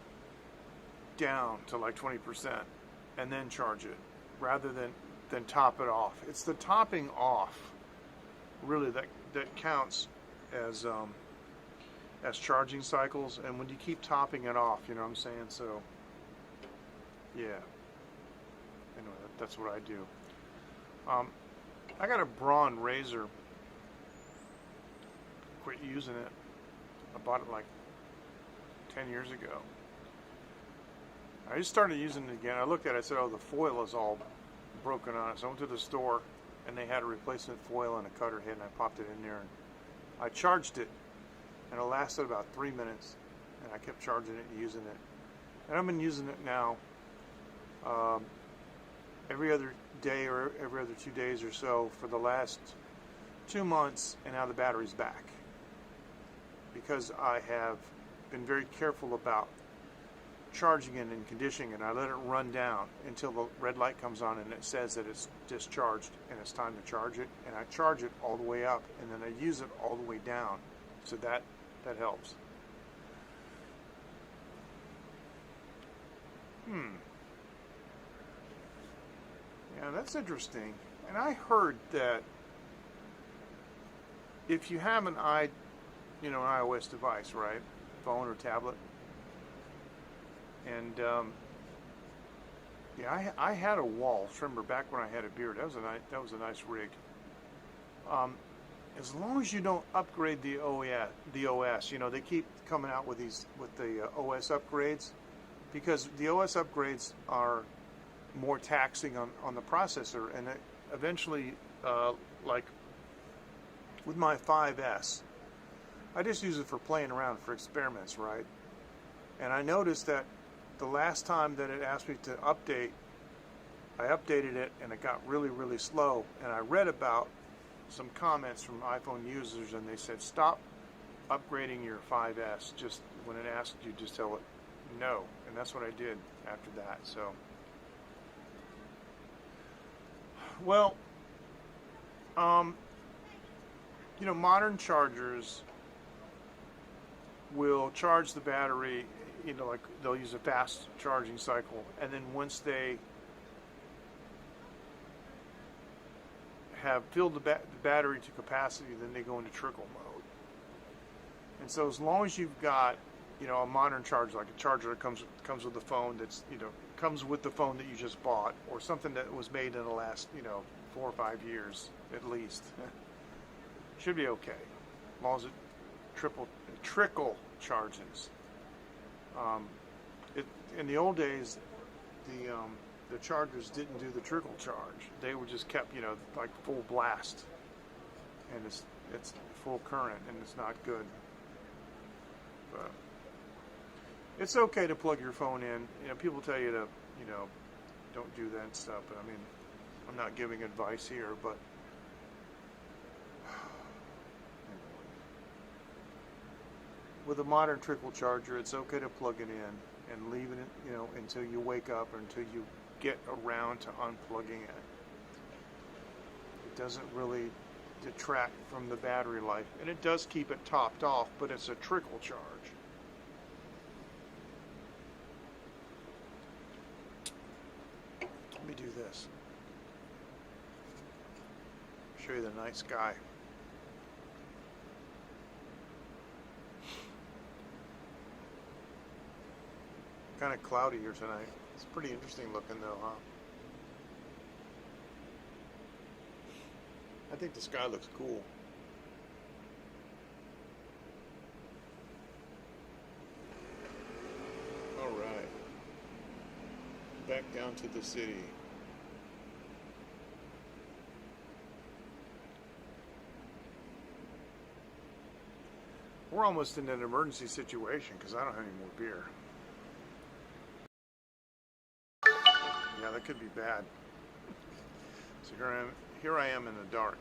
down to like 20% and then charge it, rather than top it off. It's the topping off really that counts as charging cycles, and when you keep topping it off, you know what I'm saying? So yeah, anyway, that's what I do. I got a Braun razor. Quit using it. I bought it like 10 years ago. I just started using it again. I looked at it, I said, oh, the foil is all broken on it. So I went to the store and they had a replacement foil and a cutter head, and I popped it in there and I charged it, and it lasted about 3 minutes, and I kept charging it and using it. And I've been using it now every other day or every other 2 days or so for the last 2 months, and now the battery's back, because I have been very careful about charging it and conditioning it. I let it run down until the red light comes on and it says that it's discharged and it's time to charge it, and I charge it all the way up, and then I use it all the way down. So that helps. Yeah, that's interesting. And I heard that if you have an iOS device, right, phone or tablet, and yeah, I had a Walsh. Remember back when I had a beard? That was a nice rig. As long as you don't upgrade the OS, you know, they keep coming out with the OS upgrades, because the OS upgrades are more taxing on the processor, and eventually, like with my 5S, I just use it for playing around, for experiments, right? And I noticed that the last time that it asked me to update, I updated it and it got really, really slow. And I read about some comments from iPhone users, and they said stop upgrading your 5S. Just when it asks you, just tell it no, and that's what I did after that. So, well, modern chargers will charge the battery. Like they'll use a fast charging cycle, and then once they have filled the battery to capacity, then they go into trickle mode. And so as long as you've got, a modern charger, like a charger that comes with the phone, that's, comes with the phone that you just bought, or something that was made in the last, 4 or 5 years at least, should be okay, as long as it trickle charges. In the old days, the chargers didn't do the trickle charge. They were just kept, like full blast, and it's full current, and it's not good. But it's okay to plug your phone in. People tell you to, don't do that stuff. But I mean, I'm not giving advice here, but with a modern trickle charger, it's okay to plug it in and leave it, until you wake up or until you get around to unplugging it. It doesn't really detract from the battery life, and it does keep it topped off, but it's a trickle charge. Let me do this. Show you the night sky. Kind of cloudy here tonight. It's pretty interesting looking though, huh? I think the sky looks cool. All right. Back down to the city. We're almost in an emergency situation because I don't have any more beer. Yeah, that could be bad. So here I am in the dark.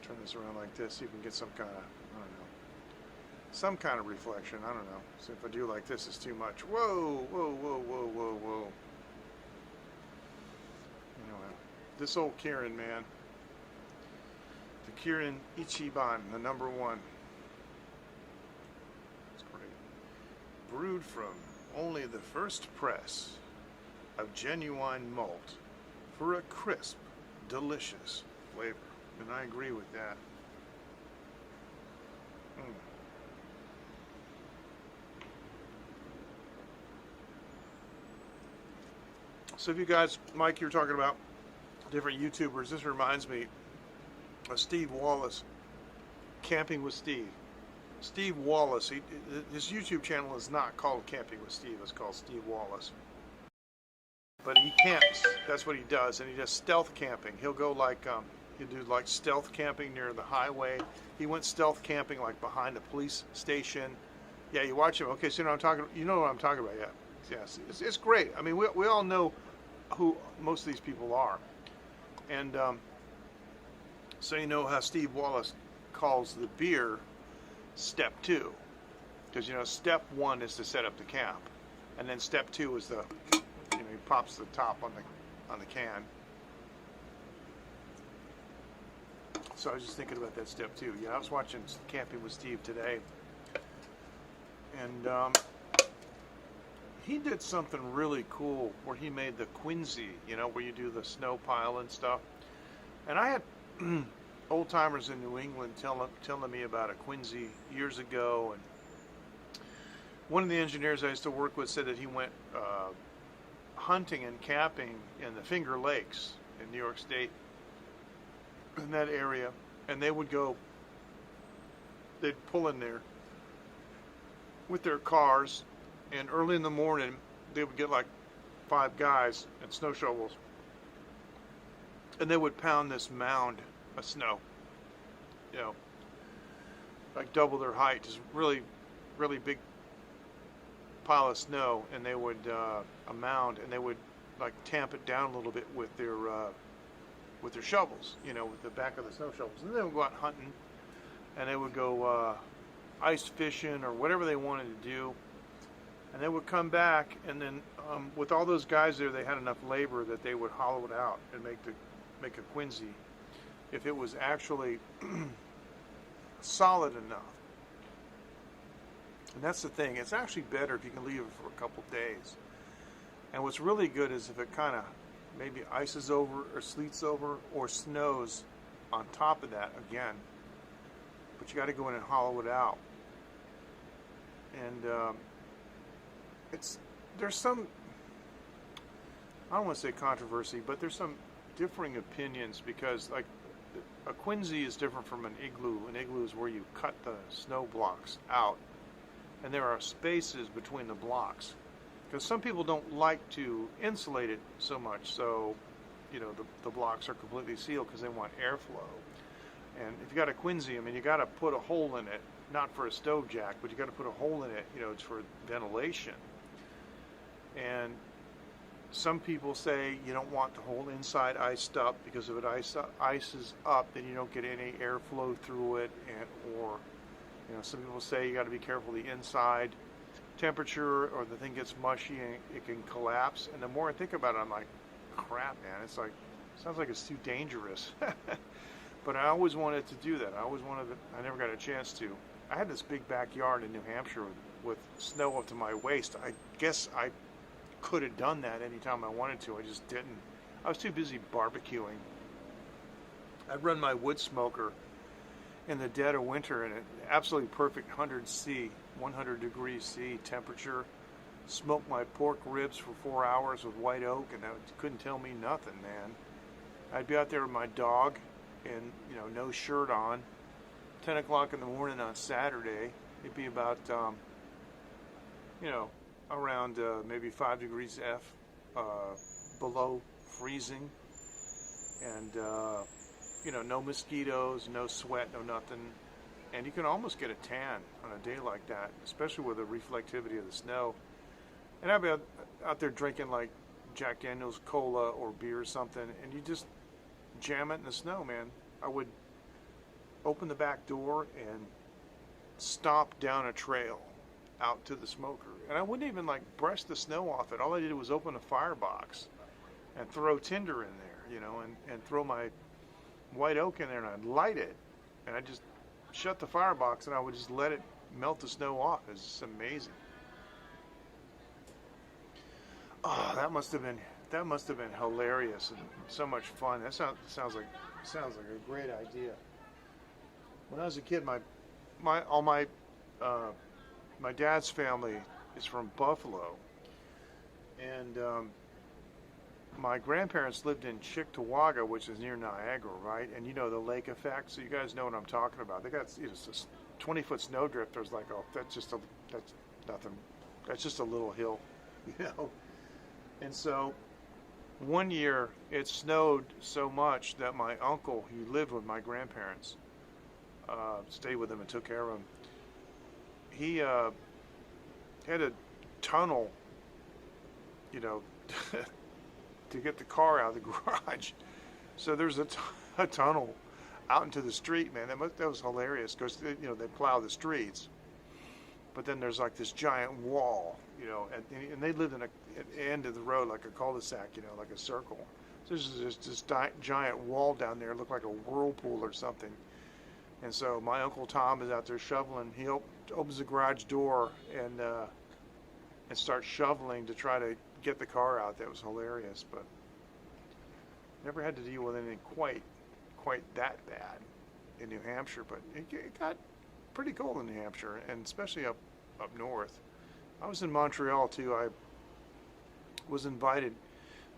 Turn this around like this so you can get some kind of, some kind of reflection. I don't know. So if I do like this, it's too much. Whoa, whoa, whoa, whoa, whoa, whoa. Anyway, this old Kirin, man. The Kirin Ichiban, the #1. It's great. Brewed from only the first press of genuine malt for a crisp, delicious flavor. And I agree with that. So if you guys, Mike, you were talking about different YouTubers, this reminds me of Steve Wallace, Camping with Steve. Steve Wallace, his YouTube channel is not called Camping with Steve, it's called Steve Wallace. But he camps, that's what he does, and he does stealth camping. He'll go like, he'll do like stealth camping near the highway. He went stealth camping like behind the police station. Yeah, you watch him, okay, so you know what I'm talking about, yeah. Yes, it's great. I mean, we all know who most of these people are. And so you know how Steve Wallace calls the beer step 2, because step 1 is to set up the camp, and then step 2 is the he pops the top on the can. So I was just thinking about that step 2. Yeah, I was watching Camping with Steve today, and he did something really cool where he made the Quincy, where you do the snow pile and stuff. And I had old timers in New England telling me about a Quincy years ago, and one of the engineers I used to work with said that he went hunting and camping in the Finger Lakes in New York State, in that area, and they'd pull in there with their cars, and early in the morning they would get like 5 guys and snow shovels, and they would pound this mound of snow, like double their height, just really, really big pile of snow, and they would a mound, and they would like tamp it down a little bit with their with their shovels, with the back of the snow shovels. And they would go out hunting, and they would go ice fishing or whatever they wanted to do. And they would come back, and then with all those guys there, they had enough labor that they would hollow it out and make a quinzhee if it was actually solid enough. And that's the thing. It's actually better if you can leave it for a couple days. And what's really good is if it kind of maybe ices over or sleets over or snows on top of that again. But you got to go in and hollow it out. And there's some, I don't want to say controversy, but there's some differing opinions because like a quinzhee is different from an igloo. An igloo is where you cut the snow blocks out, and there are spaces between the blocks. Because some people don't like to insulate it so much, so the blocks are completely sealed because they want airflow. And if you got a quinzhee, I mean, you got to put a hole in it, not for a stove jack, but you got to put a hole in it. It's for ventilation. And some people say you don't want the whole inside iced up because if it ices up, then you don't get any airflow through it, or some people say you got to be careful the inside temperature or the thing gets mushy and it can collapse. And the more I think about it, I'm like, crap, man, sounds like it's too dangerous. But I always wanted to do that. I never got a chance to. I had this big backyard in New Hampshire with snow up to my waist. I guess I could have done that anytime I wanted to. I just didn't. I was too busy barbecuing. I'd run my wood smoker in the dead of winter in an absolutely perfect 100 degrees C temperature. Smoked my pork ribs for 4 hours with white oak, and that couldn't tell me nothing, man. I'd be out there with my dog and no shirt on, 10 o'clock in the morning on Saturday. It'd be about around maybe 5 degrees F below freezing, and no mosquitoes, no sweat, no nothing. And you can almost get a tan on a day like that, especially with the reflectivity of the snow. And I'd be out there drinking like Jack Daniel's cola or beer or something, and you just jam it in the snow, man. I would open the back door and stomp down a trail out to the smoker. And I wouldn't even like brush the snow off it. All I did was open a firebox and throw tinder in there, and throw my white oak in there, and I'd light it. And I just shut the firebox and I would just let it melt the snow off. It's just amazing. Oh, that must have been hilarious and so much fun. That sounds like a great idea. When I was a kid, my dad's family is from Buffalo, and my grandparents lived in Cheektowaga, which is near Niagara, right? And the lake effect. So you guys know what I'm talking about. They got this 20-foot snowdrift. There's like, that's nothing. That's just a little hill, And so one year it snowed so much that my uncle, who lived with my grandparents, stayed with them and took care of them. He had a tunnel, to get the car out of the garage. So there's a tunnel out into the street, man. That was hilarious because they plow the streets, but then there's like this giant wall, and they lived at the end of the road like a cul-de-sac, like a circle. So there's this giant wall down there, looked like a whirlpool or something. And so my Uncle Tom is out there shoveling. He opens the garage door and starts shoveling to try to get the car out. That was hilarious, but never had to deal with anything quite that bad in New Hampshire. But it got pretty cold in New Hampshire, and especially up north. I was in Montreal too. I was invited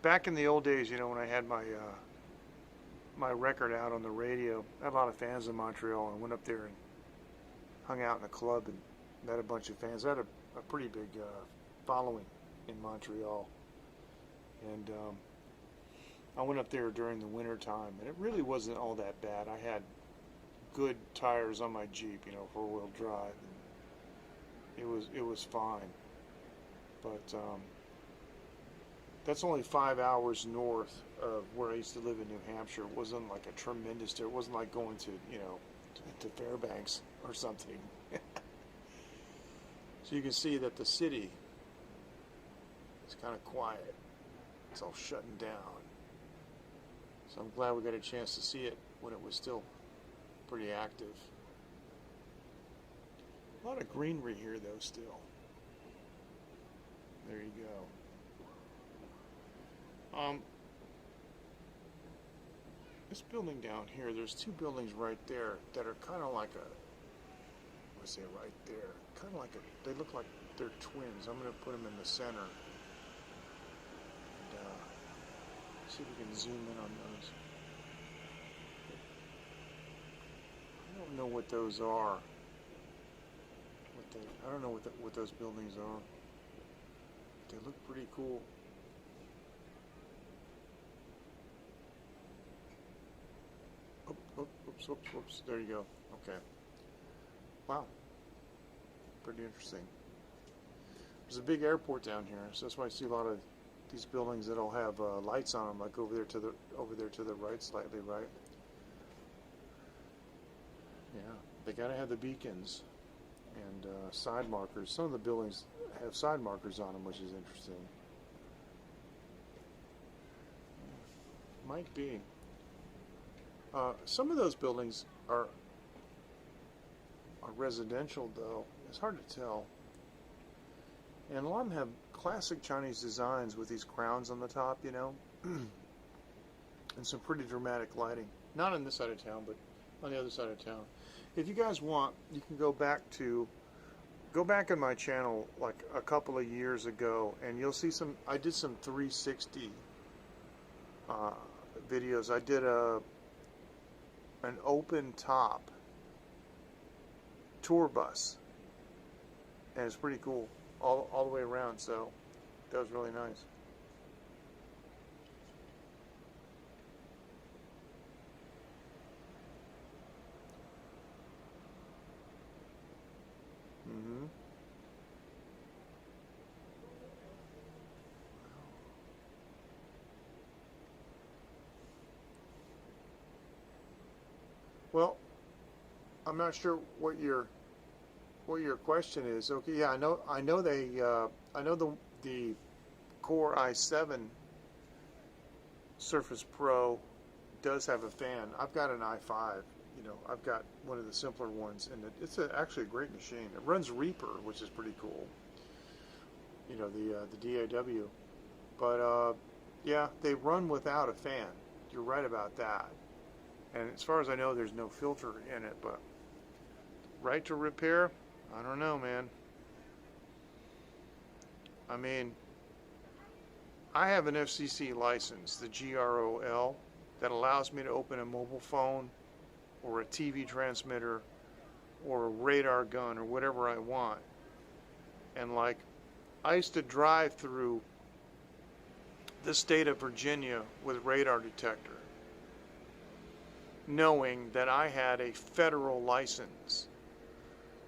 back in the old days, when I had my record out on the radio. I had a lot of fans in Montreal, and went up there and hung out in a club and met a bunch of fans. I had a pretty big following in Montreal, and I went up there during the winter time, and it really wasn't all that bad. I had good tires on my Jeep, 4-wheel drive, and it was fine. But That's only 5 hours north of where I used to live in New Hampshire. It wasn't like a tremendous. It wasn't like going to to Fairbanks or something. So you can see that the city is kind of quiet. It's all shutting down. So I'm glad we got a chance to see it when it was still pretty active. A lot of greenery here though still. There you go. This building down here, there's two buildings right there that are kind of like what's it right there? Kind of like they look like they're twins. I'm going to put them in the center. And see if we can zoom in on those. I don't know what those are. I don't know what those buildings are. They look pretty cool. Oops. There you go. Okay. Wow. Pretty interesting. There's a big airport down here, so that's why I see a lot of these buildings that'll have lights on them, like over there to the right slightly, right? Yeah. They gotta have the beacons and side markers. Some of the buildings have side markers on them, which is interesting. Might be. Some of those buildings are residential, though. It's hard to tell. And a lot of them have classic Chinese designs with these crowns on the top, you know, and some pretty dramatic lighting. Not on this side of town, but on the other side of town. If you guys want, you can go back on my channel like a couple of years ago, and you'll see I did some 360 videos. I did an open top tour bus, and it's pretty cool all the way around, so that was really nice. Well, I'm not sure what your question is. Okay, yeah, I know the Core i7 Surface Pro does have a fan. I've got an i5. I've got one of the simpler ones, and it's actually a great machine. It runs Reaper, which is pretty cool. The DAW. But yeah, they run without a fan. You're right about that. And as far as I know, there's no filter in it, but right to repair? I don't know, man. I mean, I have an FCC license, the GROL, that allows me to open a mobile phone or a TV transmitter or a radar gun or whatever I want. And like, I used to drive through the state of Virginia with radar detector, knowing that I had a federal license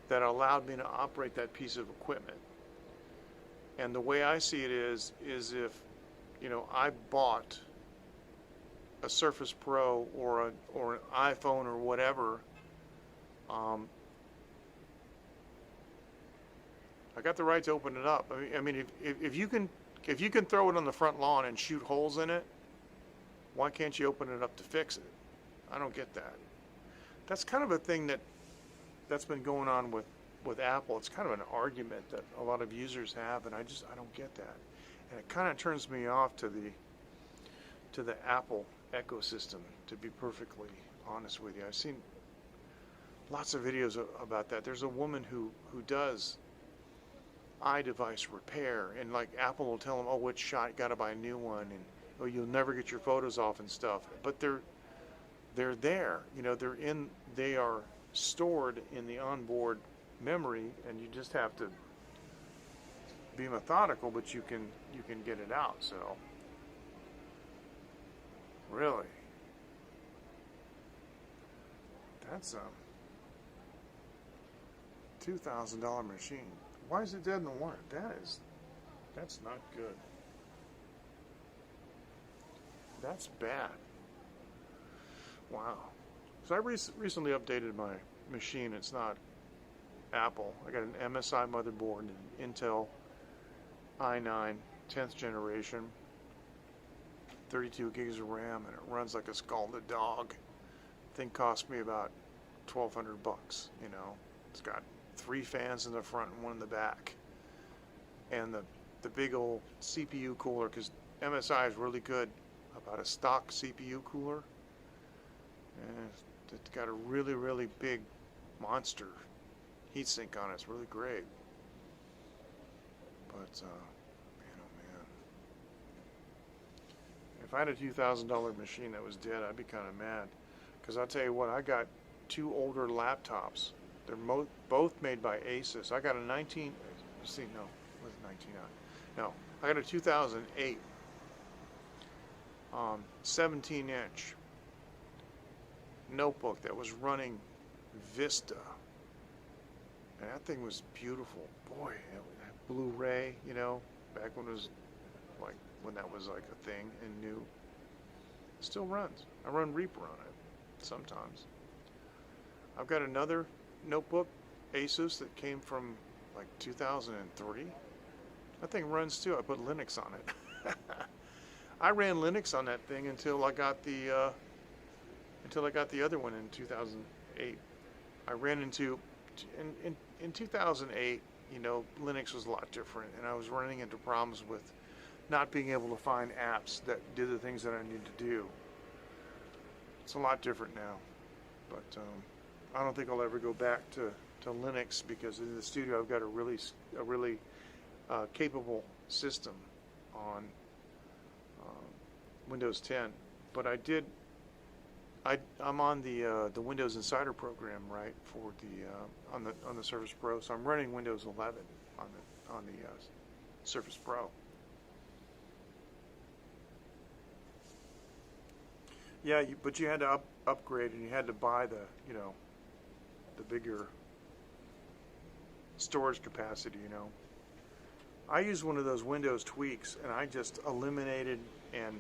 that allowed me to operate that piece of equipment. And the way I see it is if, I bought a Surface Pro or an iPhone or whatever, I got the right to open it up. I mean, if you can throw it on the front lawn and shoot holes in it, why can't you open it up to fix it? I don't get that. That's kind of a thing that's been going on with Apple. It's kind of an argument that a lot of users have, and I don't get that. And it kind of turns me off to the Apple ecosystem, to be perfectly honest with you. I've seen lots of videos about that. There's a woman who does iDevice repair, and like Apple will tell them, oh, which shot, got to buy a new one, and oh, you'll never get your photos off and stuff. But they're there, they are stored in the onboard memory, and you just have to be methodical, but you can get it out. So really, that's a $2,000 machine. Why is it dead in the water? That's not good. That's bad. Wow. So I recently updated my machine. It's not Apple. I got an MSI motherboard and an Intel i9 10th generation, 32 gigs of RAM, and it runs like a scalded dog. Thing cost me about $1,200. You know, it's got 3 fans in the front and 1 in the back, and the big old CPU cooler, because MSI is really good about a stock CPU cooler, and it's got a really big monster heatsink on it. It's really great. But man, oh man, if I had a $2,000 machine that was dead, I'd be kind of mad. Because I'll tell you what, I got 2 older laptops. They're both made by Asus. I got a 2008 17-inch notebook that was running Vista. And that thing was beautiful. Boy, that Blu-ray, you know, back when it was like, when that was like a thing and new. It still runs. I run Reaper on it sometimes. I've got another notebook, Asus, that came from like 2003. That thing runs too. I put Linux on it. I ran Linux on that thing until I got the other one in 2008. I ran into in 2008, you know, Linux was a lot different, and I was running into problems with not being able to find apps that did the things that I needed to do. It's a lot different now, but I don't think I'll ever go back to Linux, because in the studio I've got a really capable system on Windows 10. But I'm on the Windows Insider program, right, for the on the Surface Pro. So I'm running Windows 11 on the Surface Pro. Yeah, but you had to upgrade, and you had to buy the bigger storage capacity. You know, I used one of those Windows tweaks, and I just eliminated and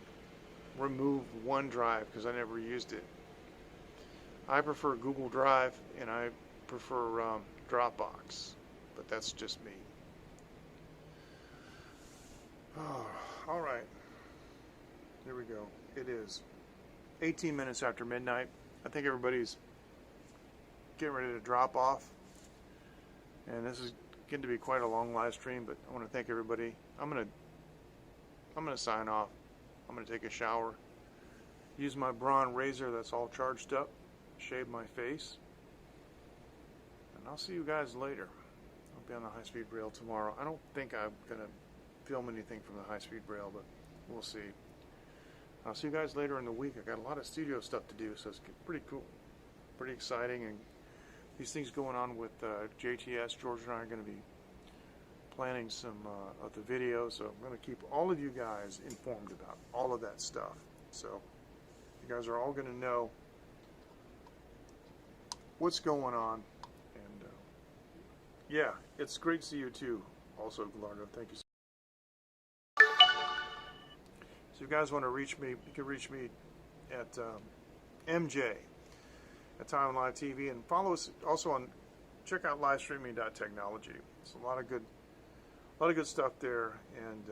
removed OneDrive because I never used it. I prefer Google Drive, and I prefer Dropbox, but that's just me. Oh, all right. Here we go. It is 18 minutes after midnight. I think everybody's getting ready to drop off, and this is getting to be quite a long live stream, but I want to thank everybody. I'm gonna sign off. I'm gonna take a shower, use my Braun razor that's all charged up, shave my face, and I'll see you guys later. I'll be on the high-speed rail tomorrow. I don't think I'm gonna film anything from the high-speed rail, but we'll see. I'll see you guys later in the week. I got a lot of studio stuff to do, so it's pretty cool, pretty exciting, and these things going on with JTS. George and I are going to be planning some of the videos, so I'm going to keep all of you guys informed about all of that stuff. So you guys are all going to know what's going on, and yeah, it's great to see you too. Also, Glardo, thank you. So if you guys want to reach me, you can reach me at MJ at Taiwan Live TV, and follow us also on, check out livestreaming.technology. It's a lot of good stuff there, and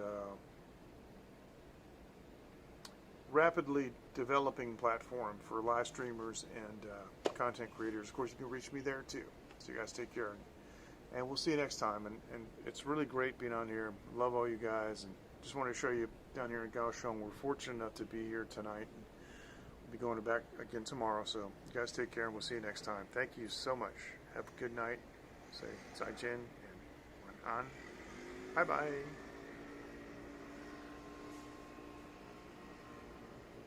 rapidly developing platform for live streamers and content creators. Of course, you can reach me there too. So you guys take care, and we'll see you next time. And it's really great being on here. Love all you guys, and just want to show you down here in Kaohsiung. We're fortunate enough to be here tonight. We'll be going back again tomorrow. So you guys take care, and we'll see you next time. Thank you so much. Have a good night. Say 再见 and on. Bye bye.